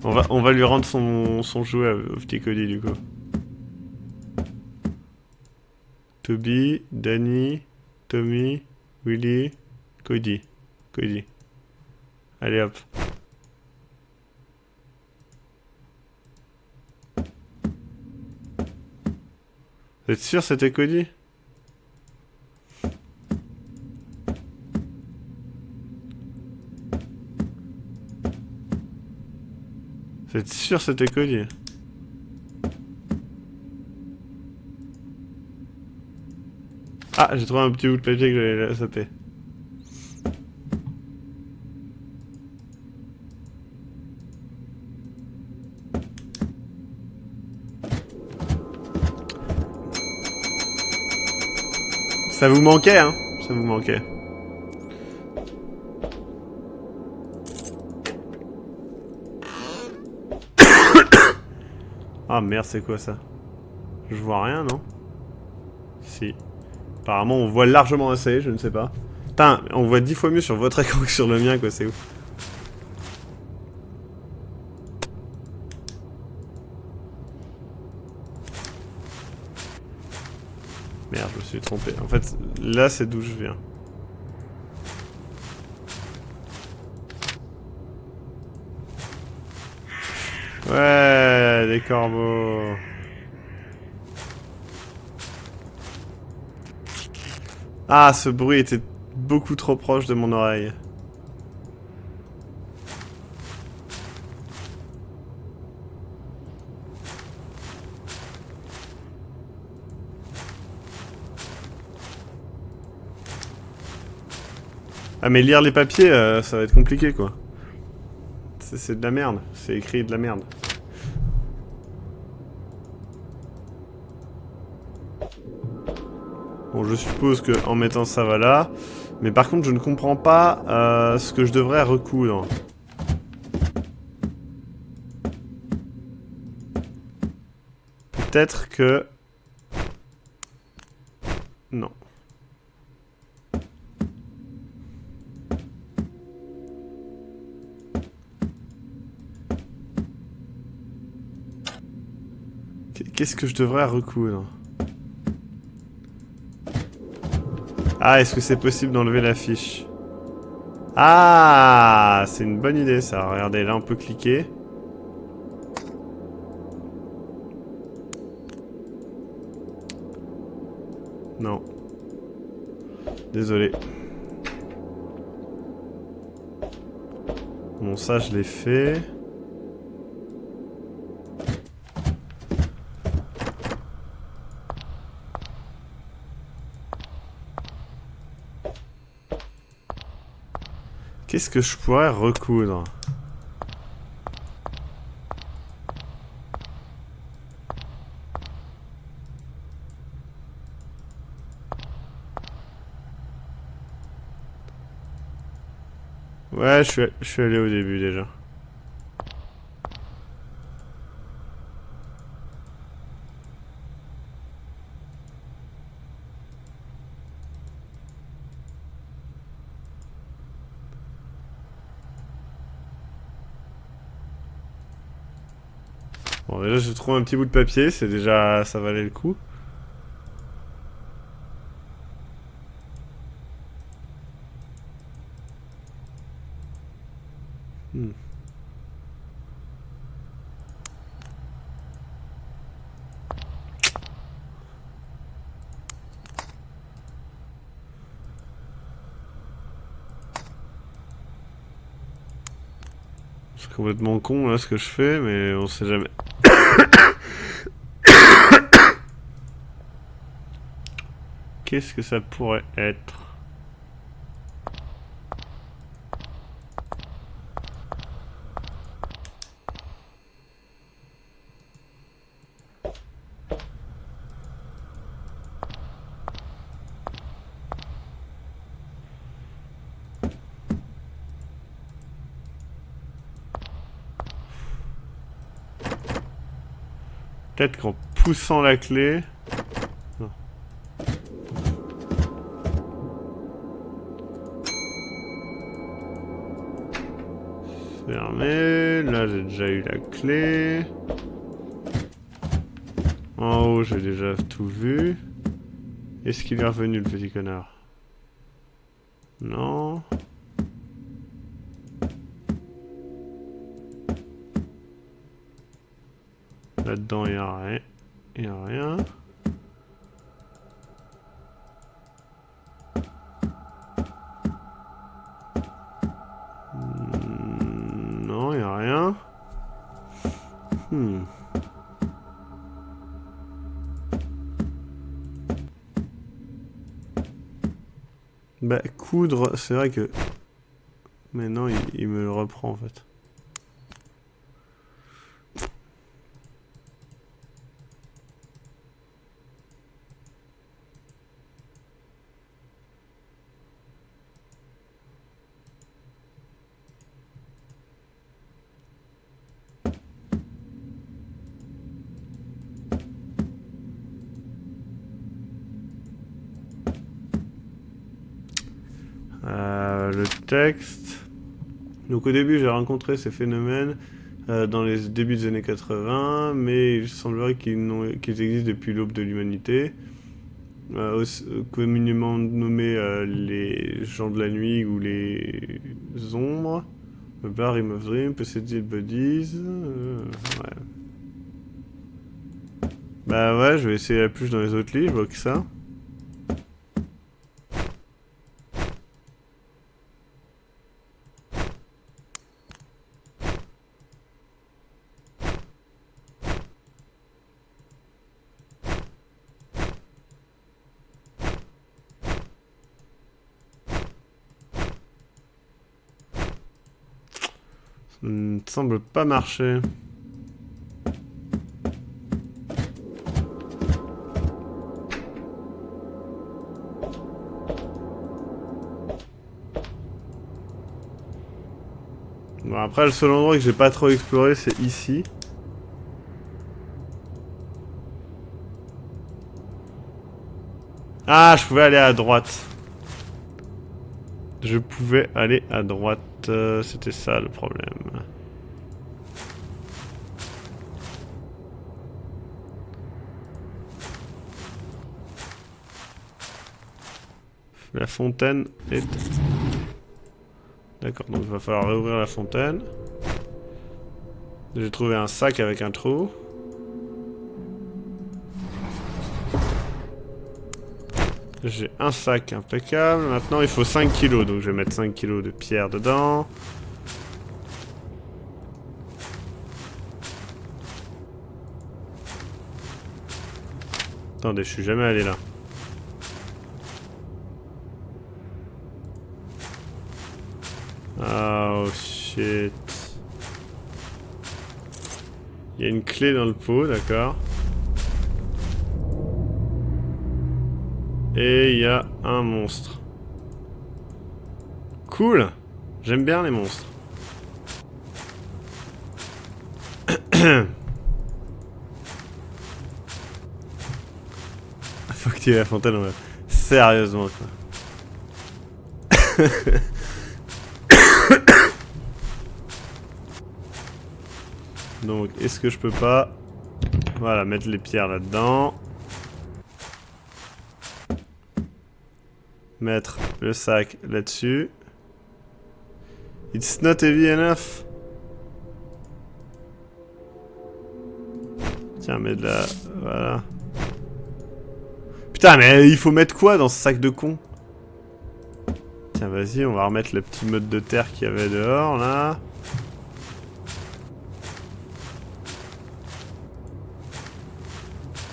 On va lui rendre son jouet au petit Cody, du coup. Toby, Danny, Tommy, Willy, Cody. Cody. Allez hop. Vous êtes sûr c'était Cody? Vous êtes sûr c'était Cody? Ah, j'ai trouvé un petit bout de papier que j'allais zapper. Ça vous manquait, hein? Ça vous manquait. Ah merde, c'est quoi ça? Je vois rien, non? Si. Apparemment, on voit largement assez, je ne sais pas. Putain, on voit 10 fois mieux sur votre écran que sur le mien, quoi, c'est ouf. Merde, je me suis trompé. En fait, là, c'est d'où je viens. Ouais, des corbeaux. Ah, ce bruit était beaucoup trop proche de mon oreille. Ah, mais lire les papiers, ça va être compliqué, quoi. C'est de la merde. C'est écrit de la merde. Bon, je suppose que en mettant ça va là. Mais par contre, je ne comprends pas ce que je devrais recoudre. Peut-être que... Non. Qu'est-ce que je devrais recoudre? Ah, est-ce que c'est possible d'enlever la fiche? Ah, c'est une bonne idée ça. Regardez, là on peut cliquer. Non. Désolé. Bon, ça, je l'ai fait. Qu'est-ce que je pourrais recoudre? Ouais, je suis allé au début déjà. Bon, déjà, j'ai trouvé un petit bout de papier, c'est déjà... ça valait le coup. Hmm. C'est complètement con là ce que je fais, mais on sait jamais. Qu'est-ce que ça pourrait être? Peut-être qu'en poussant la clé... Non. Fermé. Là, j'ai déjà eu la clé. En haut, j'ai déjà tout vu. Est-ce qu'il est revenu, le petit connard? Non. Là-dedans, il n'y a rien. Il n'y a rien. Non, il n'y a rien. Bah, coudre, c'est vrai que... Mais non, il me le reprend, en fait. Le texte. Donc au début j'ai rencontré ces phénomènes dans les débuts des années 80, mais il semblerait qu'ils existent depuis l'aube de l'humanité. Communément nommés les gens de la nuit ou les ombres. Blah, Rim of Dream, Possessed Bodies. Ouais. Bah ouais, je vais essayer la pluche dans les autres lits, je vois que ça. Ça ne semble pas marcher. Bon, après, le seul endroit que j'ai pas trop exploré, c'est ici. Ah, je pouvais aller à droite. Je pouvais aller à droite. C'était ça le problème. La fontaine est... D'accord, donc il va falloir réouvrir la fontaine. J'ai trouvé un sac avec un trou. J'ai un sac impeccable. Maintenant il faut 5 kilos, donc je vais mettre 5 kilos de pierre dedans. Attendez, je suis jamais allé là. Oh shit. Il y a une clé dans le pot, d'accord. Et il y a un monstre. Cool. J'aime bien les monstres. Faut que tu aies la fontaine en vrai. Sérieusement quoi. Donc est-ce que je peux pas... Voilà, mettre les pierres là-dedans. Mettre le sac là-dessus. It's not heavy enough. Tiens, mets de la... Voilà. Putain, mais il faut mettre quoi dans ce sac de con? Tiens, vas-y, on va remettre le petit mode de terre qu'il y avait dehors, là.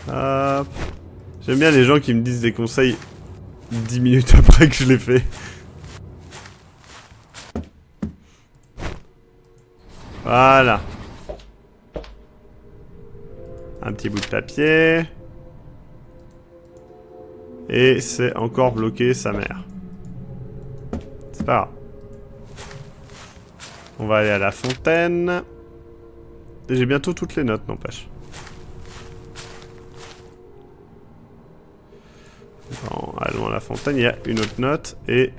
Hop. J'aime bien les gens qui me disent des conseils 10 minutes après que je l'ai fait. Voilà. Un petit bout de papier. Et c'est encore bloqué sa mère. C'est pas grave. On va aller à la fontaine. J'ai bientôt toutes les notes, n'empêche. Bon, allons à la fontaine, il y a une autre note et...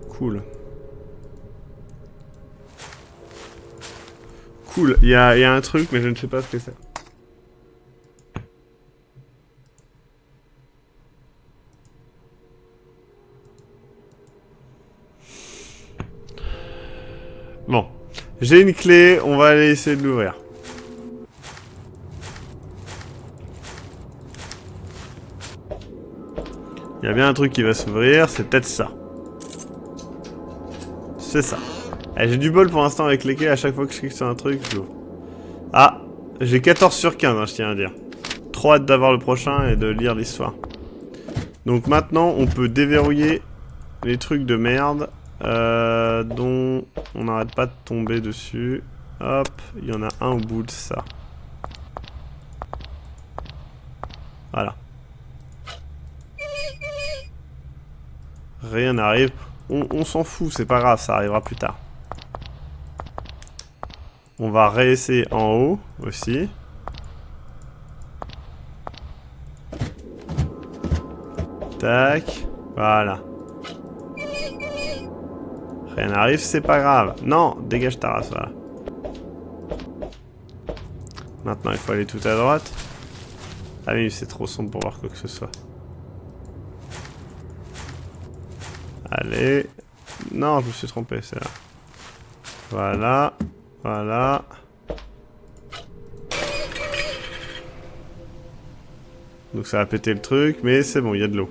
Cool. Cool, il y a un truc, mais je ne sais pas ce que c'est. Bon, j'ai une clé, on va aller essayer de l'ouvrir. Il y a bien un truc qui va s'ouvrir, c'est peut-être ça. C'est ça. J'ai du bol pour l'instant avec les clés, à chaque fois que je clique sur un truc, je l'ouvre. Ah, j'ai 14 sur 15, hein, je tiens à dire. Trop hâte d'avoir le prochain et de lire l'histoire. Donc maintenant, on peut déverrouiller les trucs de merde dont on n'arrête pas de tomber dessus. Hop, il y en a un au bout de ça. Voilà. Rien n'arrive. On s'en fout, c'est pas grave, ça arrivera plus tard. On va réessayer en haut aussi. Tac. Voilà. Rien n'arrive, c'est pas grave. Non, dégage ta race, voilà. Maintenant, il faut aller tout à droite. Ah oui, c'est trop sombre pour voir quoi que ce soit. Allez. Non, je me suis trompé, c'est là. Voilà. Voilà. Donc ça va péter le truc, mais c'est bon, il y a de l'eau.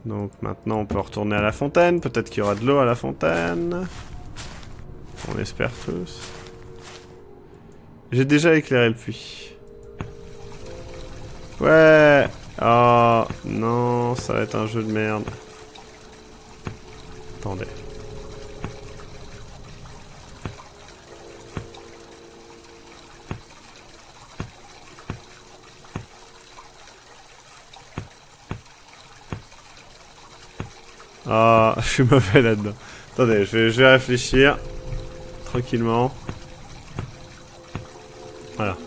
Donc maintenant on peut retourner à la fontaine. Peut-être qu'il y aura de l'eau à la fontaine. On espère tous. J'ai déjà éclairé le puits. Ouais. Oh non, ça va être un jeu de merde. Attendez. Ah, je suis mauvais là-dedans. Attendez, je vais réfléchir. Tranquillement. Voilà.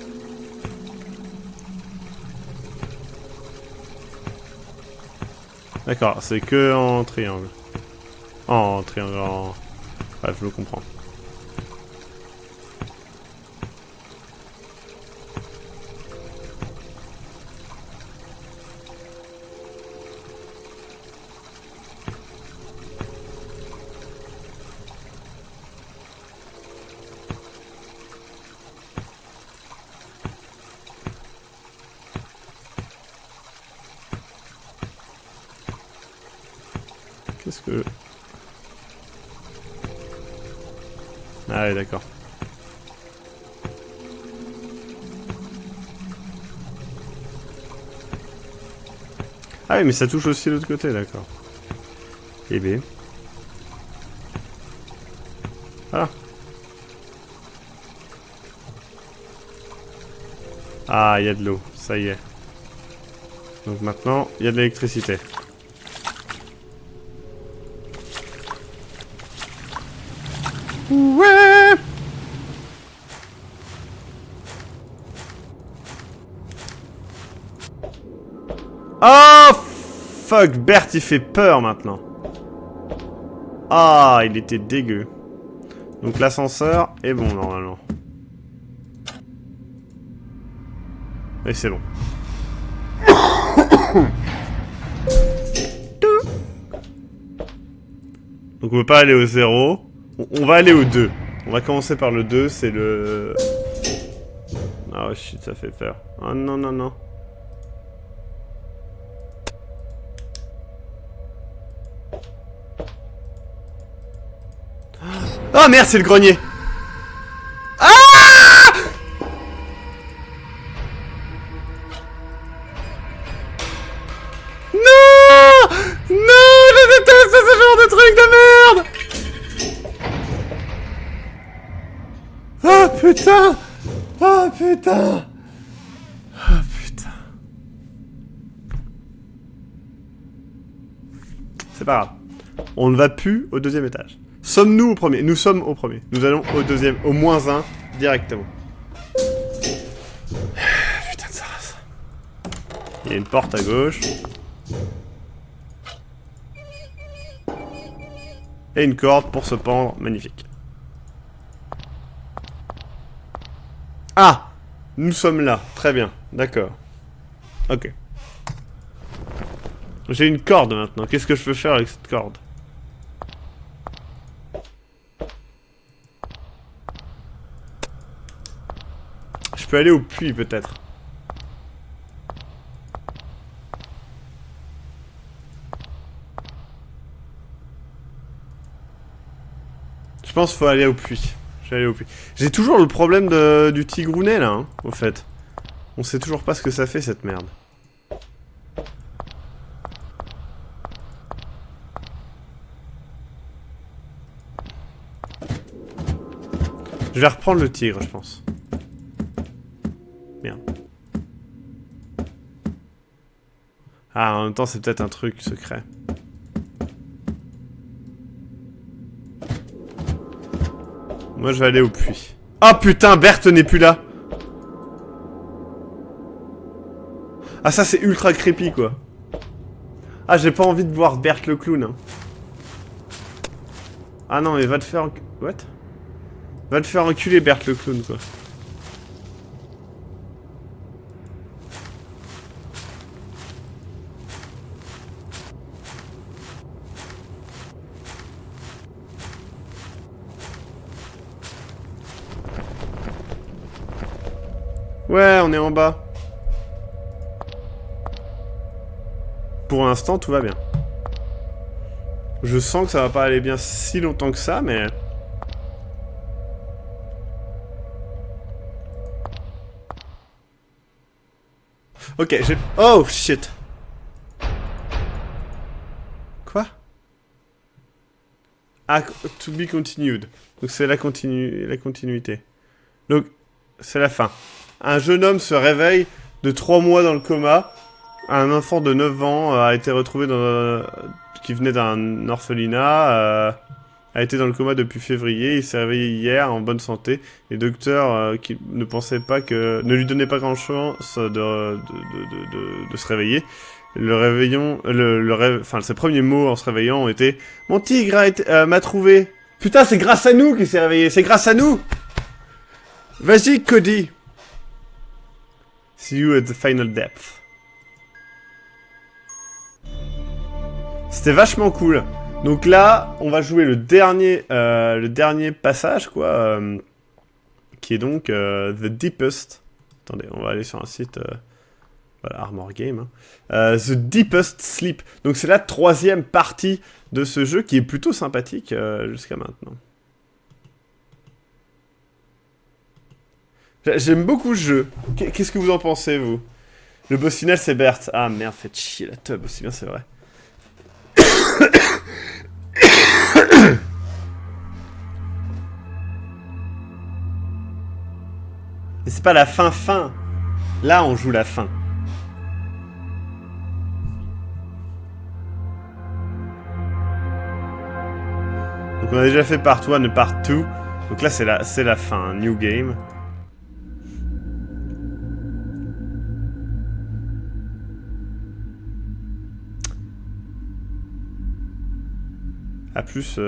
D'accord, c'est que en triangle. En triangle, en... Bref, je le comprends. Qu'est-ce que... Ah ouais, d'accord. Ah oui, mais ça touche aussi l'autre côté, d'accord. Eh bien. Ah. Ah, il y a de l'eau, ça y est. Donc maintenant, il y a de l'électricité. Ouais. Oh fuck, Bert il fait peur maintenant. Ah, il était dégueu. Donc l'ascenseur est bon normalement. Et c'est bon. Donc on peut pas aller au 0. On va aller au 2. On va commencer par le 2, c'est le... Ah oh, shit, ça fait peur. Oh non, non, non. Ah merde, c'est le grenier. Ah non. Non, je déteste ce genre de truc de merde. Ah putain. Ah putain. Ah putain. C'est pas grave. On ne va plus au deuxième étage. Sommes-nous au premier? Nous sommes au premier. Nous allons au deuxième, au -1 directement. Putain de sa race. Il y a une porte à gauche. Et une corde pour se pendre. Magnifique. Ah! Nous sommes là. Très bien. D'accord. Ok. J'ai une corde maintenant. Qu'est-ce que je peux faire avec cette corde? Je peux aller au puits peut-être. Je pense qu'il faut aller au puits. Je vais aller au puits. J'ai toujours le problème du tigrounet là, hein, au fait. On sait toujours pas ce que ça fait cette merde. Je vais reprendre le tigre, je pense. Merde. Ah, en même temps, c'est peut-être un truc secret. Moi, je vais aller au puits. Ah putain, Berthe n'est plus là. Ah, ça, c'est ultra creepy, quoi. Ah, j'ai pas envie de voir Berthe le clown. Hein. Ah non, mais va te faire... What? Va te faire enculer, Berthe le clown, quoi. Ouais, on est en bas. Pour l'instant, tout va bien. Je sens que ça va pas aller bien si longtemps que ça, mais... Ok, j'ai... Oh, shit. Quoi? Ah, to be continued. Donc c'est la continuité. Donc, c'est la fin. Un jeune homme se réveille de 3 mois dans le coma. Un enfant de 9 ans a été retrouvé qui venait d'un orphelinat. A été dans le coma depuis février. Il s'est réveillé hier en bonne santé. Les docteurs qui ne pensaient pas que... ne lui donnaient pas grand chance de se réveiller. Le réveillon... Enfin, ses premiers mots en se réveillant ont été... Mon tigre m'a trouvé. Putain, c'est grâce à nous qu'il s'est réveillé. C'est grâce à nous. Vas-y, Cody. See you at the final depth. C'était vachement cool. Donc là, on va jouer le dernier passage, quoi, qui est donc The Deepest. Attendez, on va aller sur un site, voilà, Armor Game. Hein. The Deepest Sleep. Donc c'est la 3e partie de ce jeu qui est plutôt sympathique jusqu'à maintenant. J'aime beaucoup ce jeu. Qu'est-ce que vous en pensez, vous? Le boss final, c'est Berthe. Ah merde, faites chier la tub aussi bien, c'est vrai. Mais c'est pas la fin. Là, on joue la fin. Donc on a déjà fait part 1 et part 2. Donc là, c'est la fin. New game. A plus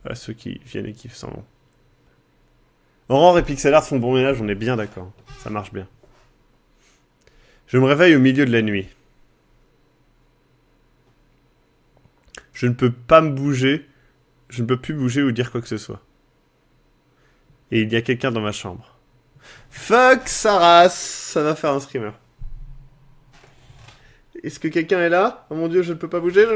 à ceux qui viennent et qui s'en vont. Aurore et Pixel Art font bon ménage, on est bien d'accord. Ça marche bien. Je me réveille au milieu de la nuit. Je ne peux pas me bouger. Je ne peux plus bouger ou dire quoi que ce soit. Et il y a quelqu'un dans ma chambre. Fuck sa race. Ça va faire un screamer. Est-ce que quelqu'un est là? Oh mon dieu, je ne peux pas bouger.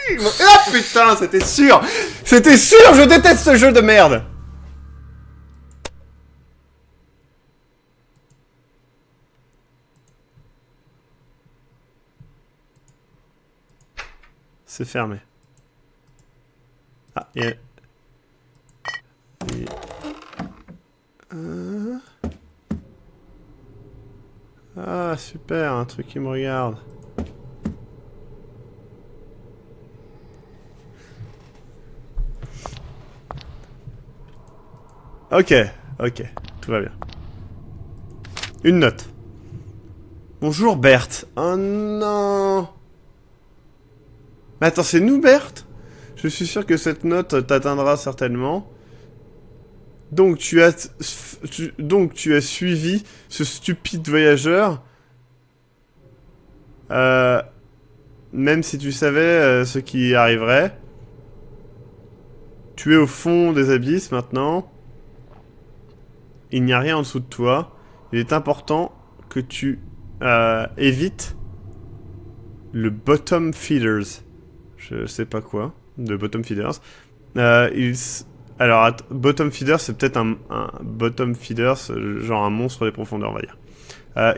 Ah putain, c'était sûr. C'était sûr, je déteste ce jeu de merde. C'est fermé. Ah, il y a... Ah, super, un truc qui me regarde. Ok, tout va bien. Une note. Bonjour Berthe. Oh non. Mais attends, c'est nous Berthe? Je suis sûr que cette note t'atteindra certainement. Donc tu as suivi ce stupide voyageur. Même si tu savais ce qui arriverait. Tu es au fond des abysses maintenant. Il n'y a rien en dessous de toi. Il est important que tu évites le bottom feeders. Je sais pas quoi. De bottom feeders. Alors, bottom feeders, c'est peut-être un bottom feeders, genre un monstre des profondeurs, on va dire.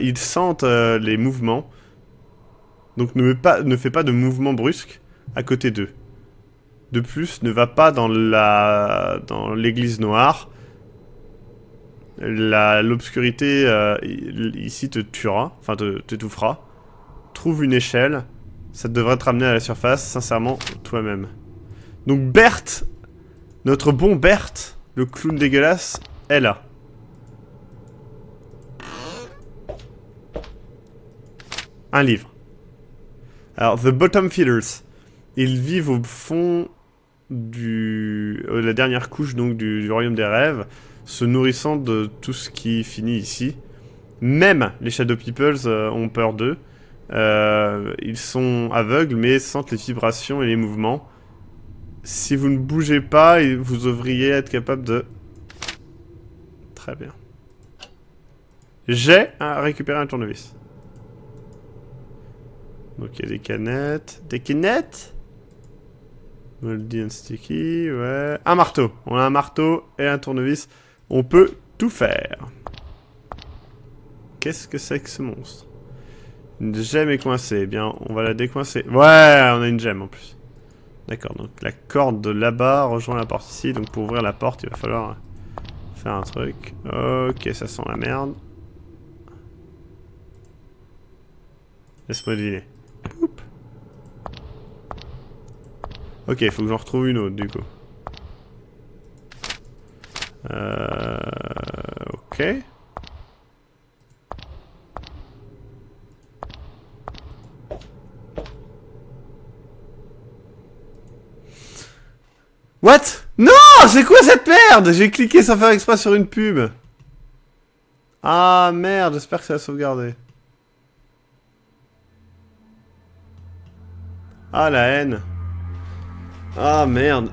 Ils sentent les mouvements. Donc ne fais pas de mouvements brusques à côté d'eux. De plus, ne va pas dans l'église noire. L'obscurité ici te tuera, enfin t'étouffera. Trouve une échelle, ça devrait te ramener à la surface, sincèrement, toi-même. Donc Berthe, notre bon Berthe, le clown dégueulasse, est là. Un livre. Alors, The Bottom Feeders. Ils vivent au fond la dernière couche donc du royaume des rêves, se nourrissant de tout ce qui finit ici. Même les Shadow Peoples ont peur d'eux. Ils sont aveugles mais sentent les vibrations et les mouvements. Si vous ne bougez pas, vous devriez être capable de... Très bien. J'ai récupéré un tournevis. Donc il y a des canettes. Des canettes? Moldy and sticky, ouais. Un marteau. On a un marteau et un tournevis. On peut tout faire. Qu'est-ce que c'est que ce monstre? Une gemme est coincée. Eh bien, on va la décoincer. Ouais, on a une gemme en plus. D'accord, donc la corde de là-bas rejoint la porte ici. Donc pour ouvrir la porte, il va falloir faire un truc. Ok, ça sent la merde. Laisse-moi deviner. Poup. Ok, il faut que j'en retrouve une autre du coup. Ok. What? Non! C'est quoi cette merde? J'ai cliqué sans faire exprès sur une pub. Ah merde, j'espère que ça a sauvegardé. Ah la haine. Ah merde.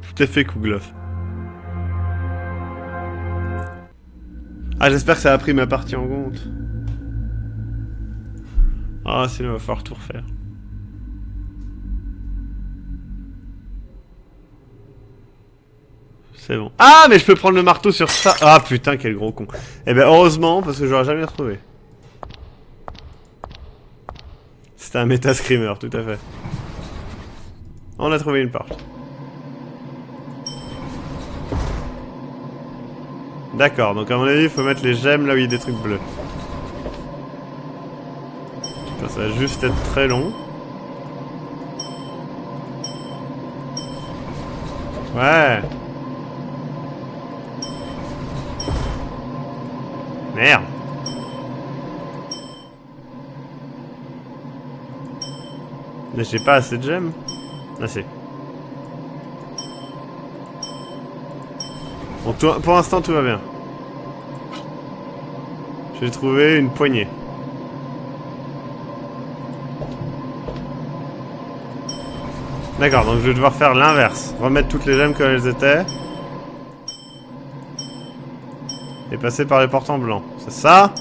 Tout à fait, Kouglof. Ah, j'espère que ça a pris ma partie en compte. Ah, sinon il va falloir tout refaire. C'est bon. Ah, mais je peux prendre le marteau sur ça. Ah putain, quel gros con. Eh ben heureusement, parce que j'aurais jamais retrouvé. C'était un méta screamer, tout à fait. On a trouvé une porte. D'accord, donc à mon avis, il faut mettre les gemmes là où il y a des trucs bleus. Ça va juste être très long. Ouais. Merde. Mais j'ai pas assez de gemmes. Ah si. Bon, pour l'instant tout va bien. J'ai trouvé une poignée. D'accord, donc je vais devoir faire l'inverse. Remettre toutes les gemmes comme elles étaient. Et passer par les portes en blanc. C'est ça?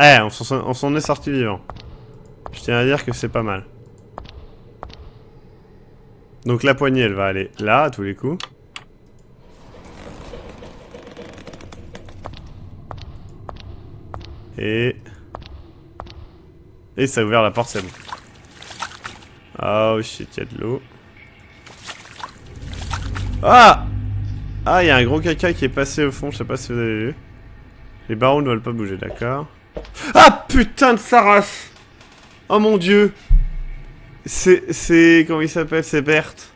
Eh, on s'en est sorti vivant. Je tiens à dire que c'est pas mal. Donc la poignée, elle va aller là, à tous les coups. Et ça a ouvert la porte, c'est bon. Oh shit, il y a de l'eau. Ah! Ah, il y a un gros caca qui est passé au fond, je sais pas si vous avez vu. Les barreaux ne veulent pas bouger, d'accord. Ah putain de sa race! Oh mon dieu! C'est... Comment il s'appelle? C'est Berthe.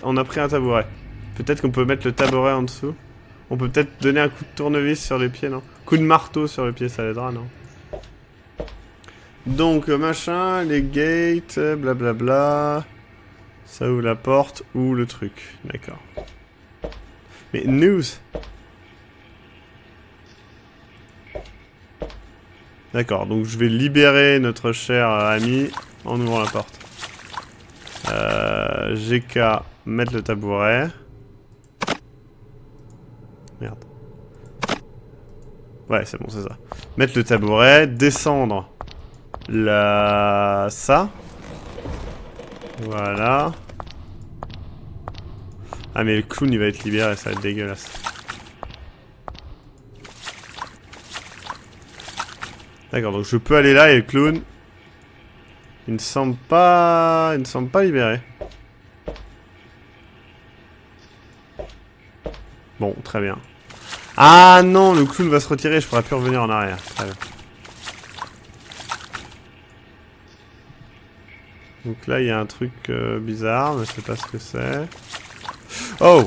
On a pris un tabouret. Peut-être qu'on peut mettre le tabouret en dessous. On peut peut-être donner un coup de tournevis sur les pieds, non? Coup de marteau sur les pieds, ça aidera, non? Donc, machin, les gates, blablabla. Ça ouvre la porte ou le truc. D'accord. Mais news. D'accord, donc je vais libérer notre cher ami en ouvrant la porte. J'ai qu'à mettre le tabouret. Merde. Ouais, c'est bon, c'est ça. Mettre le tabouret, descendre ça. Voilà. Ah mais le clown il va être libéré, ça va être dégueulasse. D'accord, donc je peux aller là et le clown... Il ne semble pas libéré. Bon, très bien. Ah non, le clown va se retirer, je pourrais plus revenir en arrière. Très bien. Donc là, il y a un truc bizarre, mais je sais pas ce que c'est. Oh!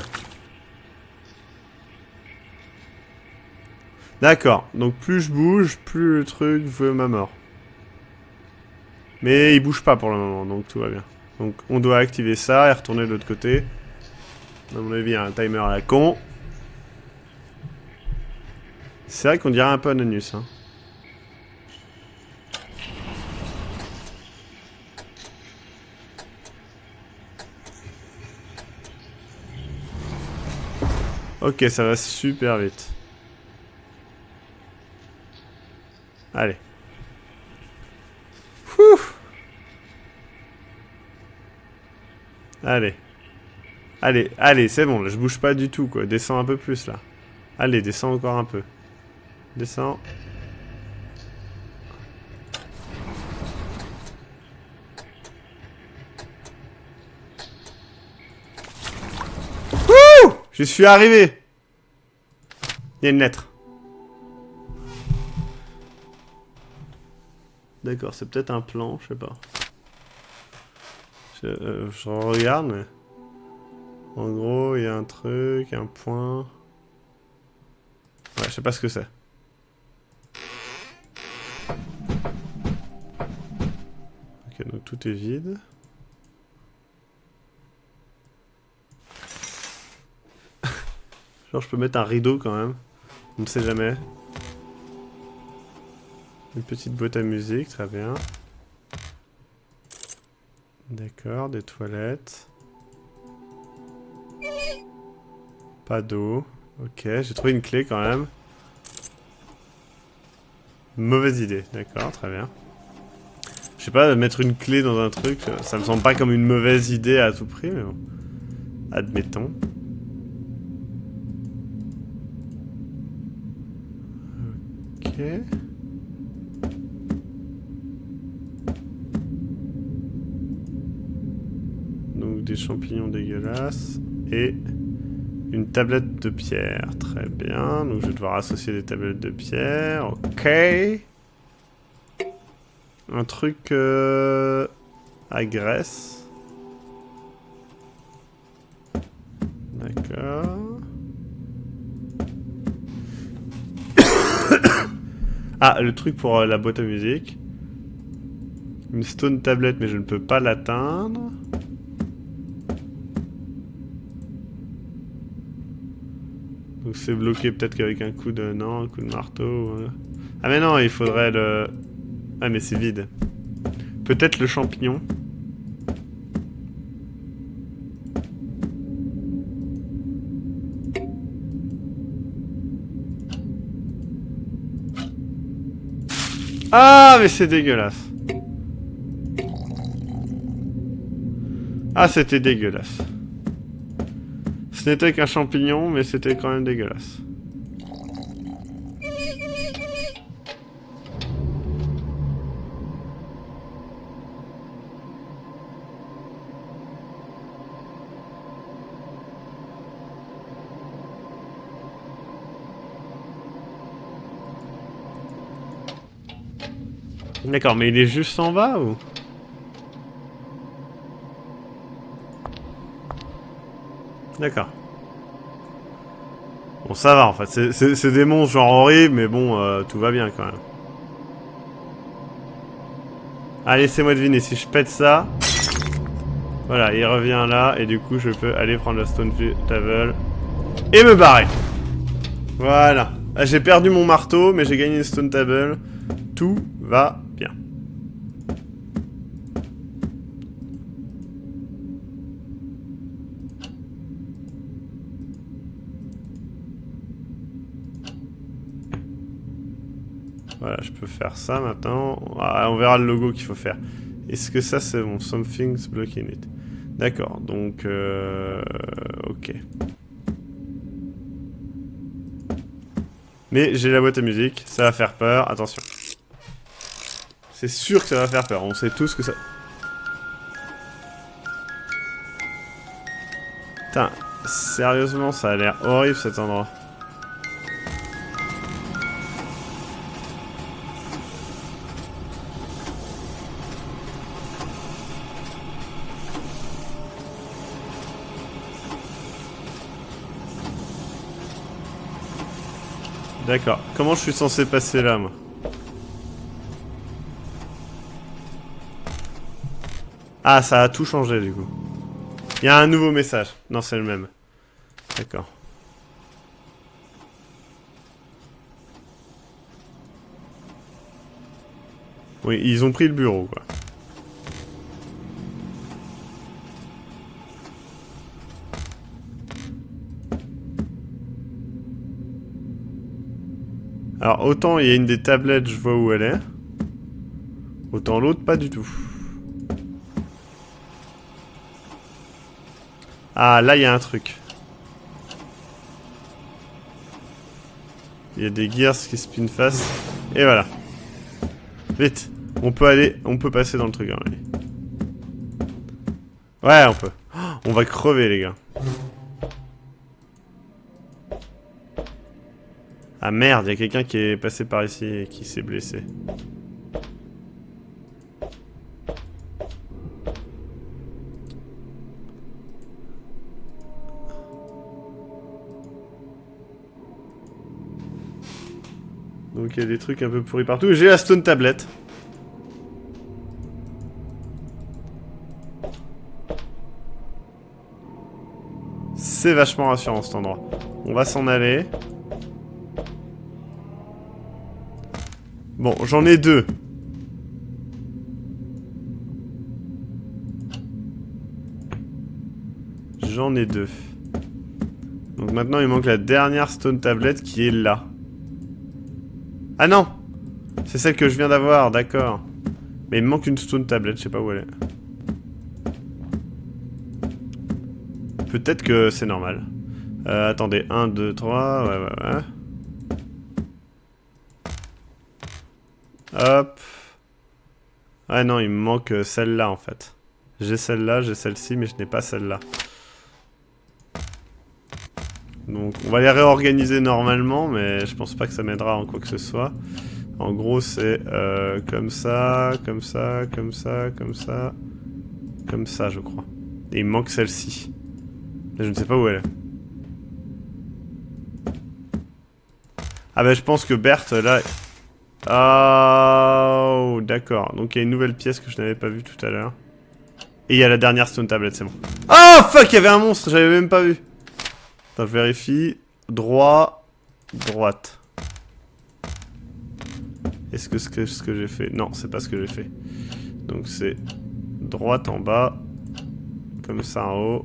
D'accord, donc plus je bouge, plus le truc veut ma mort. Mais il bouge pas pour le moment, donc tout va bien. Donc on doit activer ça et retourner de l'autre côté. À mon avis, il y a un timer à la con. C'est vrai qu'on dirait un peu Anonymous, hein. Ok, ça va super vite. Allez. Ouh. Allez. Allez, allez, c'est bon, là, je bouge pas du tout, quoi. Descends un peu plus, là. Allez, descends encore un peu. Descends. Wouh! Je suis arrivé! Il y a une lettre. D'accord, c'est peut-être un plan, je sais pas. Je regarde, mais... En gros, il y a un truc, un point... Ouais, je sais pas ce que c'est. Ok, donc tout est vide. Genre, je peux mettre un rideau quand même. On ne sait jamais. Une petite boîte à musique, très bien. D'accord, des toilettes. Pas d'eau. Ok, j'ai trouvé une clé quand même. Mauvaise idée, d'accord, très bien. Je sais pas, mettre une clé dans un truc, ça me semble pas comme une mauvaise idée à tout prix, mais bon. Admettons. Ok. Donc des champignons dégueulasses et une tablette de pierre. Très bien. Donc je vais devoir associer des tablettes de pierre. Ok. Un truc à graisse. D'accord. Ah, le truc pour la boîte à musique. Une stone tablette, mais je ne peux pas l'atteindre. Donc c'est bloqué peut-être qu'avec un coup de... Non, un coup de marteau. Ah mais non, il faudrait le... Ah mais c'est vide. Peut-être le champignon. Ah mais c'est dégueulasse. Ah c'était dégueulasse. Ce n'était qu'un champignon, mais c'était quand même dégueulasse. D'accord, mais il est juste en bas ou... D'accord. Bon, ça va en fait. C'est des monstres genre horribles, mais bon, tout va bien quand même. Allez, laissez-moi deviner. Si je pète ça... Voilà, il revient là, et du coup, je peux aller prendre la stone table et me barrer. Voilà. Ah, j'ai perdu mon marteau, mais j'ai gagné une stone table. Tout va bien. Voilà, je peux faire ça maintenant. Ah, on verra le logo qu'il faut faire. Est-ce que ça, c'est bon? Something's blocking it. D'accord, donc... ok. Mais j'ai la boîte à musique, ça va faire peur, attention. C'est sûr que ça va faire peur, on sait tous que ça... Putain, sérieusement, ça a l'air horrible cet endroit. D'accord. Comment je suis censé passer là, moi? Ah, ça a tout changé, du coup. Il y a un nouveau message. Non, c'est le même. D'accord. Oui, ils ont pris le bureau, quoi. Alors, autant il y a une des tablettes, je vois où elle est. Autant l'autre, pas du tout. Ah, là, il y a un truc. Il y a des gears qui spin face. Et voilà. Vite. On peut passer dans le truc. Hein, ouais, on peut. Oh, on va crever, les gars. Ah merde, il y a quelqu'un qui est passé par ici et qui s'est blessé. Donc il y a des trucs un peu pourris partout. J'ai la stone tablette. C'est vachement rassurant cet endroit. On va s'en aller. Bon, j'en ai deux. J'en ai 2. Donc maintenant il manque la dernière stone tablette qui est là. Ah non! C'est celle que je viens d'avoir, d'accord. Mais il me manque une stone tablette, je sais pas où elle est. Peut-être que c'est normal. Attendez, 1, 2, 3, ouais. Hop. Ah non, il me manque celle-là en fait. J'ai celle-là, j'ai celle-ci, mais je n'ai pas celle-là. Donc on va les réorganiser normalement, mais je pense pas que ça m'aidera en quoi que ce soit. En gros c'est comme ça, comme ça, comme ça, comme ça, comme ça je crois. Et il me manque celle-ci. Je ne sais pas où elle est. Ah bah je pense que Berthe là... Oh d'accord, donc il y a une nouvelle pièce que je n'avais pas vue tout à l'heure. Et il y a la dernière stone tablet, c'est bon. Oh fuck, il y avait un monstre, j'avais même pas vu. Attends, je vérifie. Droit, droite. Est-ce que ce que j'ai fait? Non, c'est pas ce que j'ai fait. Donc c'est droite en bas. Comme ça en haut.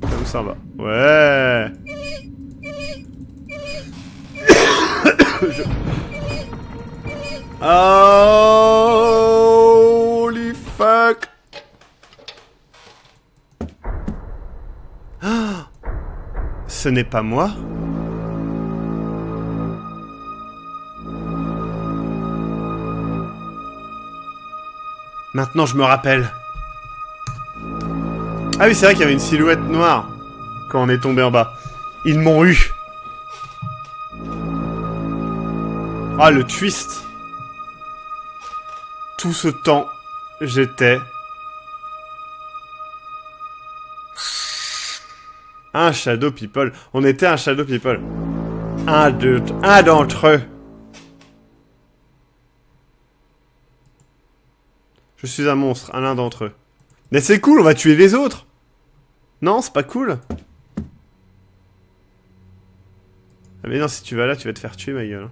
Comme ça en bas. Ouais. Holy fuck. Ah, ce n'est pas moi. Maintenant je me rappelle. Ah oui, c'est vrai qu'il y avait une silhouette noire quand on est tombé en bas. Ils m'ont eu. Ah, le twist. Tout ce temps, j'étais un Shadow People. On était un Shadow People. Un d'entre eux. Je suis un monstre, un d'entre eux. Mais c'est cool, on va tuer les autres. Non, c'est pas cool. Ah mais non, si tu vas là, tu vas te faire tuer, ma gueule.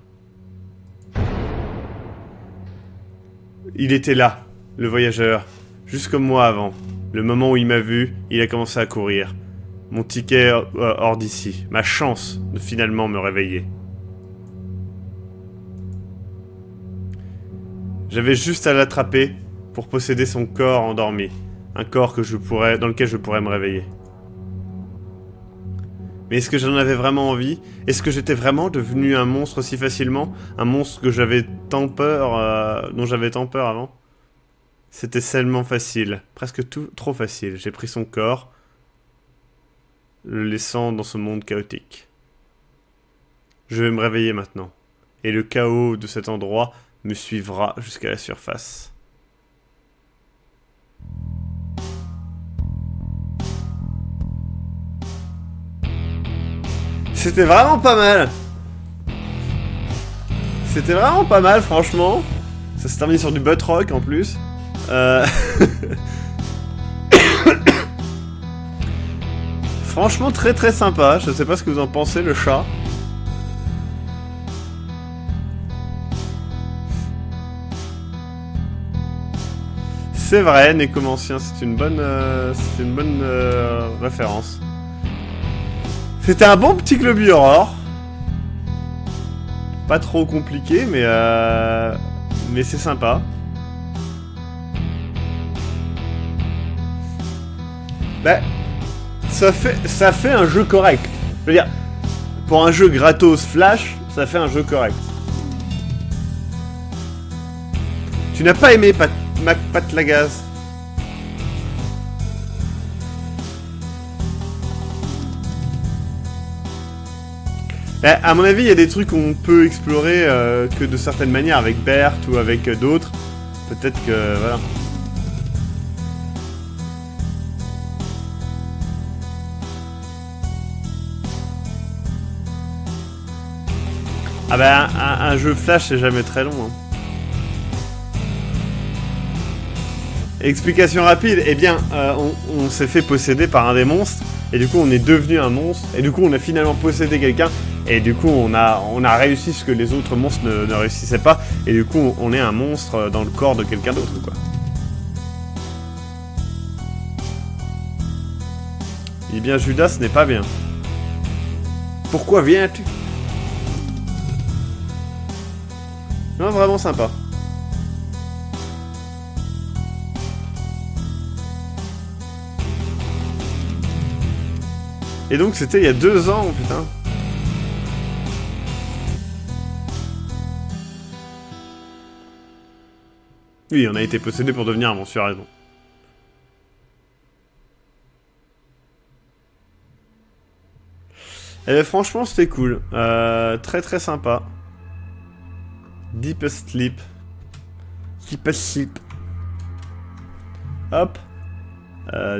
Il était là, le voyageur. Juste comme moi avant. Le moment où il m'a vu, il a commencé à courir. Mon ticket hors d'ici. Ma chance de finalement me réveiller. J'avais juste à l'attraper pour posséder son corps endormi. Un corps que dans lequel je pourrais me réveiller. Mais est-ce que j'en avais vraiment envie? Est-ce que j'étais vraiment devenu un monstre si facilement? Un monstre que j'avais tant peur, dont j'avais tant peur avant? C'était tellement facile, presque trop facile. J'ai pris son corps, le laissant dans ce monde chaotique. Je vais me réveiller maintenant, et le chaos de cet endroit me suivra jusqu'à la surface. C'était vraiment pas mal. C'était vraiment pas mal, franchement. Ça s'est terminé sur du butt rock en plus. Franchement, très très sympa. Je sais pas ce que vous en pensez, le chat. C'est vrai, Nécomancien, c'est une bonne référence. C'était un bon petit Globu Aurore. Pas trop compliqué, mais c'est sympa. Bah, ça fait un jeu correct. Je veux dire, pour un jeu gratos Flash, ça fait un jeu correct. Tu n'as pas aimé Pat Lagaz? À mon avis, il y a des trucs qu'on peut explorer que de certaines manières avec Berthe ou avec d'autres. Peut-être que... voilà. Ah bah, un jeu Flash, c'est jamais très long. Hein. Explication rapide, eh bien, on s'est fait posséder par un des monstres, et du coup on est devenu un monstre, et du coup on a finalement possédé quelqu'un, et du coup on a réussi ce que les autres monstres ne réussissaient pas, et du coup on est un monstre dans le corps de quelqu'un d'autre, quoi. Eh bien, Judas n'est pas bien. Pourquoi viens-tu? Non, vraiment sympa. Et donc, c'était il y a 2 ans, putain. Oui, on a été possédé pour devenir un monstre, raison. Et franchement, c'était cool. Très très sympa. Deepest Sleep. Deepest Sleep. Hop.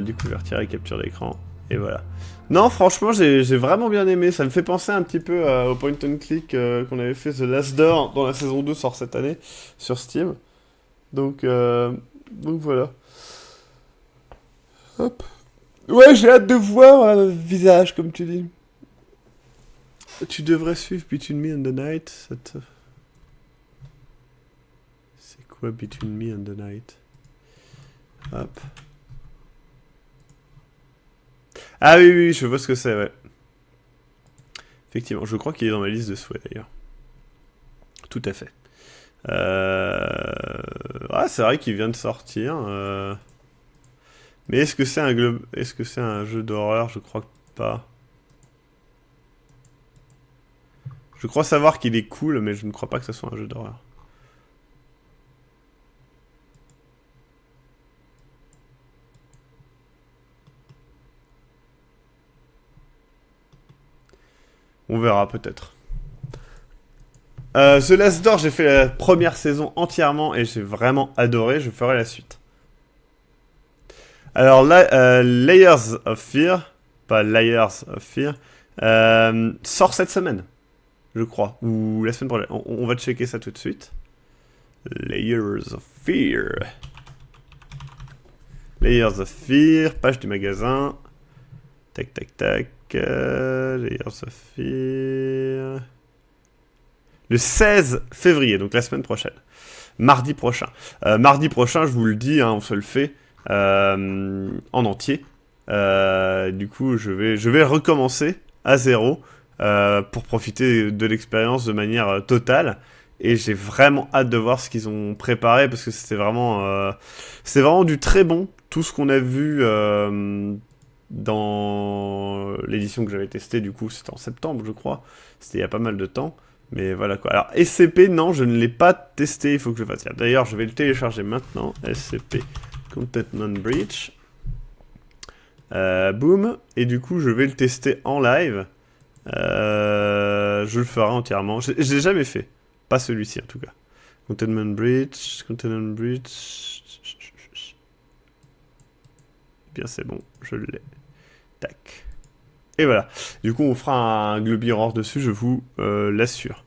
Du coup, je vais retirer la capture d'écran. Et voilà. Non, franchement, j'ai vraiment bien aimé. Ça me fait penser un petit peu au point and click qu'on avait fait The Last Door, dont la saison 2 sort cette année sur Steam. Donc voilà. Hop. Ouais, j'ai hâte de voir le visage, comme tu dis. Tu devrais suivre Between Me and the Night. C'est quoi Between Me and the Night? Hop. Ah oui, oui, je vois ce que c'est, ouais. Effectivement, je crois qu'il est dans ma liste de souhaits, d'ailleurs. Tout à fait. Ah, c'est vrai qu'il vient de sortir. Mais est-ce que c'est Est-ce que c'est un jeu d'horreur? Je crois pas. Je crois savoir qu'il est cool, mais je ne crois pas que ce soit un jeu d'horreur. On verra peut-être. The Last Door, j'ai fait la première saison entièrement et j'ai vraiment adoré. Je ferai la suite. Alors là, Layers of Fear, pas Layers of Fear, sort cette semaine, je crois, ou la semaine prochaine. On va checker ça tout de suite. Layers of Fear. Layers of Fear, page du magasin. Tac, tac, tac. Layers of Fear. Le 16 février, donc la semaine prochaine. Mardi prochain. Mardi prochain, je vous le dis, hein, on se le fait en entier. Du coup, je vais recommencer à zéro pour profiter de l'expérience de manière totale. Et j'ai vraiment hâte de voir ce qu'ils ont préparé parce que c'était vraiment du très bon. Tout ce qu'on a vu dans l'édition que j'avais testée, du coup, c'était en septembre, je crois. C'était il y a pas mal de temps. Mais voilà quoi. Alors, SCP, non, je ne l'ai pas testé. Il faut que je le fasse. D'ailleurs, je vais le télécharger maintenant. SCP Contentment Breach. Boom. Et du coup, je vais le tester en live. Je le ferai entièrement. Je l'ai jamais fait. Pas celui-ci, en tout cas. Contentment Breach. Contentment Breach. Bien, c'est bon. Je l'ai. Tac. Et voilà. Du coup, on fera un Globy Horror dessus, je vous l'assure.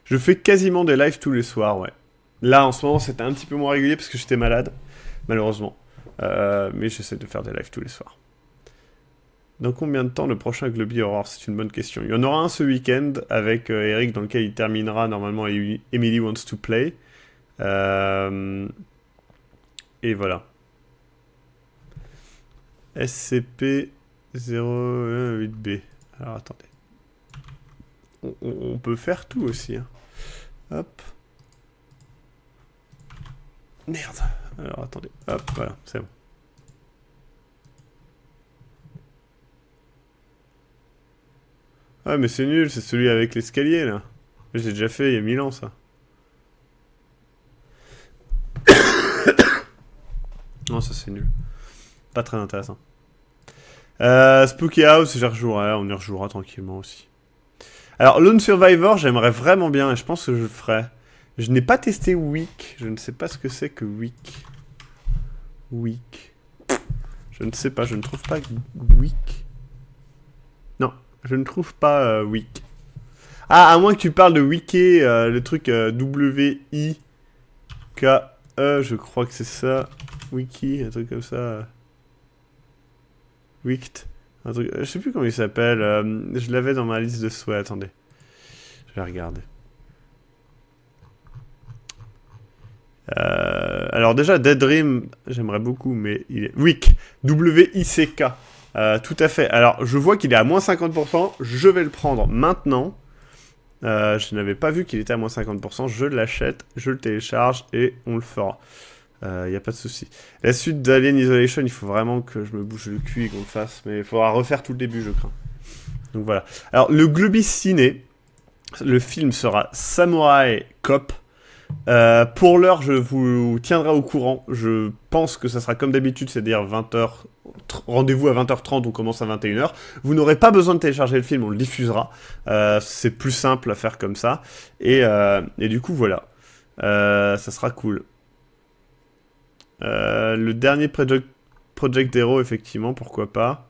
Je fais quasiment des lives tous les soirs, ouais. Là, en ce moment, c'était un petit peu moins régulier parce que j'étais malade, malheureusement. Mais j'essaie de faire des lives tous les soirs. Dans combien de temps le prochain Globy Horror? C'est une bonne question. Il y en aura un ce week-end avec Eric, dans lequel il terminera normalement Emily Wants to Play. Et voilà. SCP 018B. Alors attendez. On peut faire tout aussi. Hein. Hop. Merde. Alors attendez. Hop, voilà, c'est bon. Ah mais c'est nul, c'est celui avec l'escalier là. J'ai déjà fait il y a 1000 ans ça. Non, ça c'est nul. Pas très intéressant. Spooky House, j'y rejouerai, on y rejouera tranquillement aussi. Alors, Lone Survivor, j'aimerais vraiment bien, et je pense que je le ferai. Je n'ai pas testé Week, je ne sais pas ce que c'est que Week. Week. Je ne sais pas, je ne trouve pas Week. Non, je ne trouve pas Week. Ah, à moins que tu parles de Wiki, le truc W-I-K-E, je crois que c'est ça. Wiki, un truc comme ça. Wicked. Un truc, je sais plus comment il s'appelle. Je l'avais dans ma liste de souhaits. Attendez. Je vais regarder. Alors déjà, Dead Dream, j'aimerais beaucoup, mais il est... Wick, W-I-C-K. Tout à fait. Alors, je vois qu'il est à moins 50%, je vais le prendre maintenant. Je n'avais pas vu qu'il était à moins 50%, je l'achète, je le télécharge et on le fera. Y a pas de souci. La suite d'Alien Isolation, il faut vraiment que je me bouge le cul et qu'on le fasse, mais il faudra refaire tout le début, je crains. Donc voilà. Alors, le Globis Ciné, le film sera Samurai Cop. Pour l'heure, je vous tiendrai au courant. Je pense que ça sera comme d'habitude, c'est-à-dire 20h. Rendez-vous à 20h30, on commence à 21h. Vous n'aurez pas besoin de télécharger le film, on le diffusera. C'est plus simple à faire comme ça. Et du coup, voilà. Ça sera cool. Le dernier Project Zero, effectivement, pourquoi pas.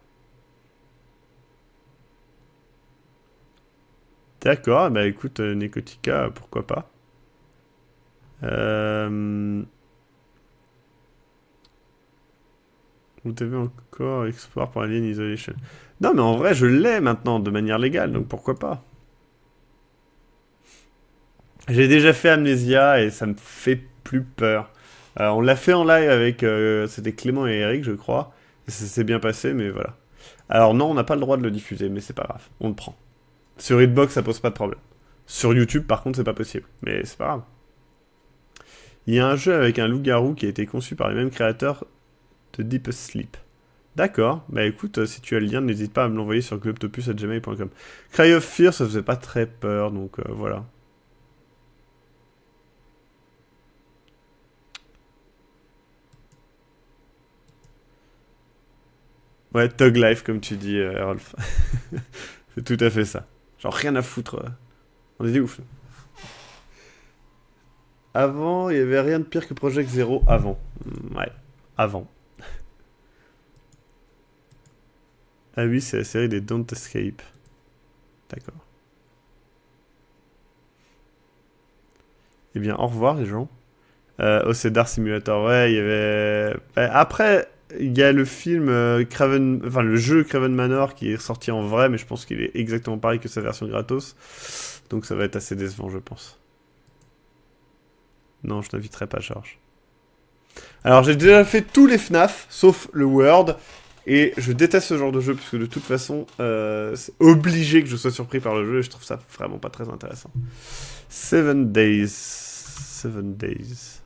D'accord, bah écoute, Nekotika, pourquoi pas. Vous avez encore espoir pour Alien Isolation. Non, mais en vrai, je l'ai maintenant de manière légale, donc pourquoi pas. J'ai déjà fait Amnesia et ça me fait plus peur. On l'a fait en live avec... c'était Clément et Eric, je crois. Et ça s'est bien passé, mais voilà. Alors non, on n'a pas le droit de le diffuser, mais c'est pas grave. On le prend. Sur Hitbox, ça pose pas de problème. Sur YouTube, par contre, c'est pas possible. Mais c'est pas grave. Il y a un jeu avec un loup-garou qui a été conçu par les mêmes créateurs de Deep Sleep. D'accord. Bah écoute, si tu as le lien, n'hésite pas à me l'envoyer sur globtopus@gmail.com. Cry of Fear, ça faisait pas très peur, donc voilà. Ouais, Thug Life, comme tu dis, Rolf. C'est tout à fait ça. Genre rien à foutre. On est des ouf. Avant, il y avait rien de pire que Project Zero avant. Ouais, avant. Ah oui, c'est la série des Don't Escape. D'accord. Eh bien, au revoir les gens. Cedar Simulator, ouais, il y avait... Après, il y a le film Craven... Enfin, le jeu Craven Manor qui est sorti en vrai, mais je pense qu'il est exactement pareil que sa version gratos. Donc ça va être assez décevant, je pense. Non, je n'inviterai pas Georges. Alors, j'ai déjà fait tous les FNAF, sauf le World. Et je déteste ce genre de jeu, parce que de toute façon, c'est obligé que je sois surpris par le jeu, et je trouve ça vraiment pas très intéressant. 7 Days. 7 Days.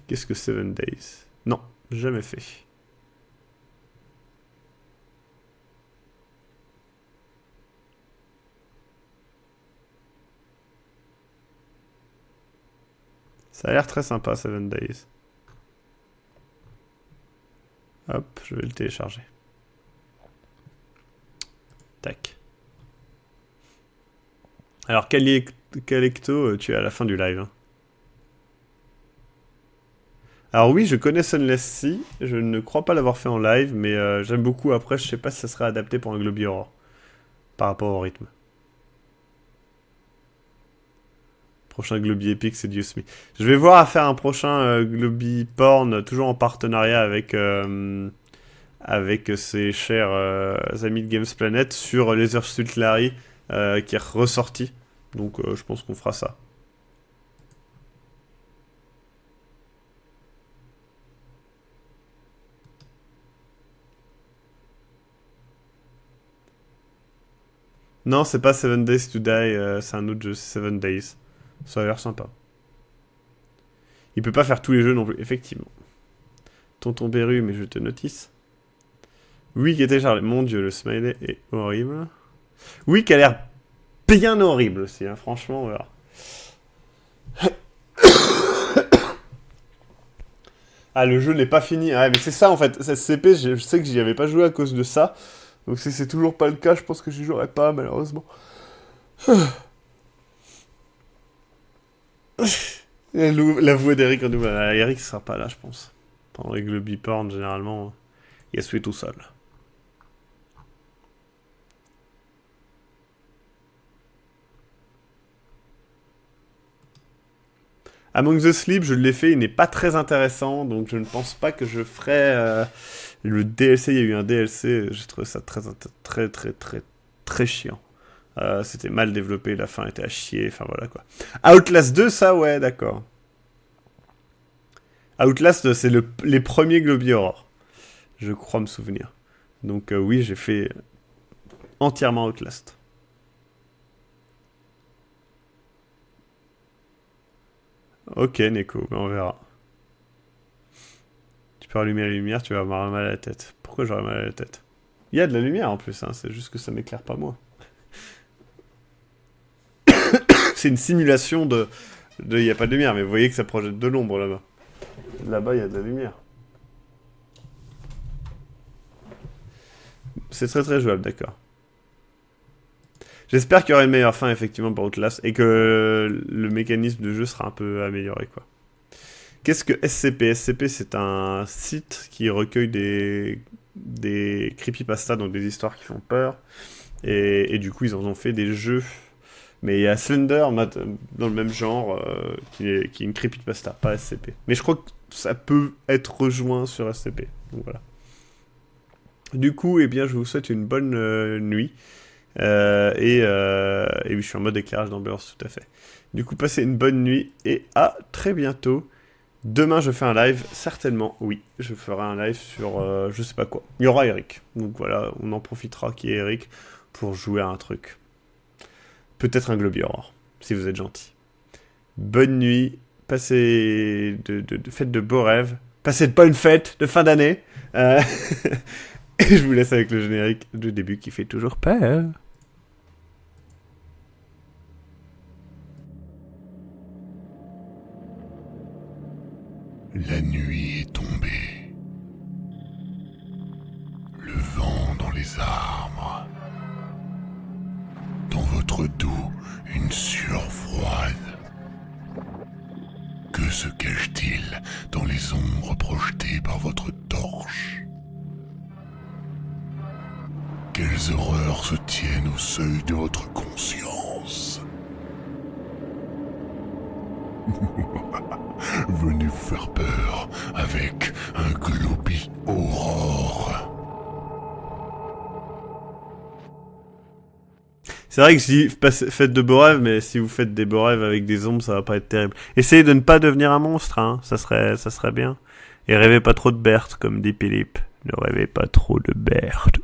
Qu'est-ce que 7 Days? Non, jamais fait. Ça a l'air très sympa, 7 Days. Hop, je vais le télécharger. Tac. Alors, Calecto, tu es à la fin du live. Hein. Alors oui, je connais Sunless Sea. Je ne crois pas l'avoir fait en live, mais j'aime beaucoup. Après, je sais pas si ça serait adapté pour un Globi Horror. Par rapport au rythme. Prochain Globi épique, c'est Dieu Smith. Je vais voir à faire un prochain Globi porn, toujours en partenariat avec ses chers amis de Games Planet, sur Laser Suit Larry, qui est ressorti. Donc je pense qu'on fera ça. Non, c'est pas 7 Days to Die, c'est un autre jeu, c'est 7 Days. Ça a l'air sympa. Il peut pas faire tous les jeux non plus, effectivement. Tonton Beru, mais je te notice. Oui, qui était chargé. Mon dieu, le smiley est horrible. Oui, qui a l'air bien horrible aussi, hein, franchement, voilà. Ah, le jeu n'est pas fini. Ah, mais c'est ça en fait. SCP, je sais que j'y avais pas joué à cause de ça. Donc si c'est toujours pas le cas, je pense que j'y jouerai pas, malheureusement. La voix d'Eric en double. Eric sera pas là, je pense. Pendant les Globi Porn, généralement, il se fait tout seul. Among the Sleep, je l'ai fait, il n'est pas très intéressant, donc je ne pense pas que je ferai le DLC. Il y a eu un DLC, j'ai trouvé ça très chiant. C'était mal développé, la fin était à chier, enfin voilà quoi. Outlast 2, ça ouais, d'accord. Outlast, c'est les premiers Globy Horror. Je crois me souvenir. Donc oui, j'ai fait entièrement Outlast. Ok, Neko, ben on verra. Tu peux allumer la lumière, tu vas avoir mal à la tête. Pourquoi j'aurais mal à la tête? Il y a de la lumière en plus, hein, c'est juste que ça m'éclaire pas moi. C'est une simulation de... Il n'y a pas de lumière, mais vous voyez que ça projette de l'ombre là-bas. Là-bas, il y a de la lumière. C'est très très jouable, d'accord. J'espère qu'il y aura une meilleure fin, effectivement, pour Outlast, et que le mécanisme de jeu sera un peu amélioré, quoi. Qu'est-ce que SCP? SCP, c'est un site qui recueille des creepypastas, donc des histoires qui font peur, et du coup, ils en ont fait des jeux. Mais il y a Slender dans le même genre, qui est une creepypasta, pas SCP. Mais je crois que ça peut être rejoint sur SCP, donc voilà. Du coup, eh bien, je vous souhaite une bonne nuit. Et oui, je suis en mode éclairage d'ambiance, tout à fait. Du coup, passez une bonne nuit et à très bientôt. Demain, je fais un live, certainement, oui. Je ferai un live sur je sais pas quoi. Il y aura Eric. Donc voilà, on en profitera qui est Eric pour jouer à un truc. Peut-être un Globy Horror, si vous êtes gentil. Bonne nuit, passez faites de beaux rêves. Passez de bonnes fêtes de fin d'année. Et je vous laisse avec le générique de début qui fait toujours peur. La nuit est tombée. Le vent dans les arbres. Dans votre dos, une sueur froide. Que se cache-t-il dans les ombres projetées par votre torche? Quelles horreurs se tiennent au seuil de votre conscience? Venez vous faire peur avec un Globy Horror. C'est vrai que je dis faites de beaux rêves, mais si vous faites des beaux rêves avec des ombres, ça va pas être terrible. Essayez de ne pas devenir un monstre, hein, ça serait bien. Et rêvez pas trop de Berthe, comme dit Philippe. Ne rêvez pas trop de Berthe.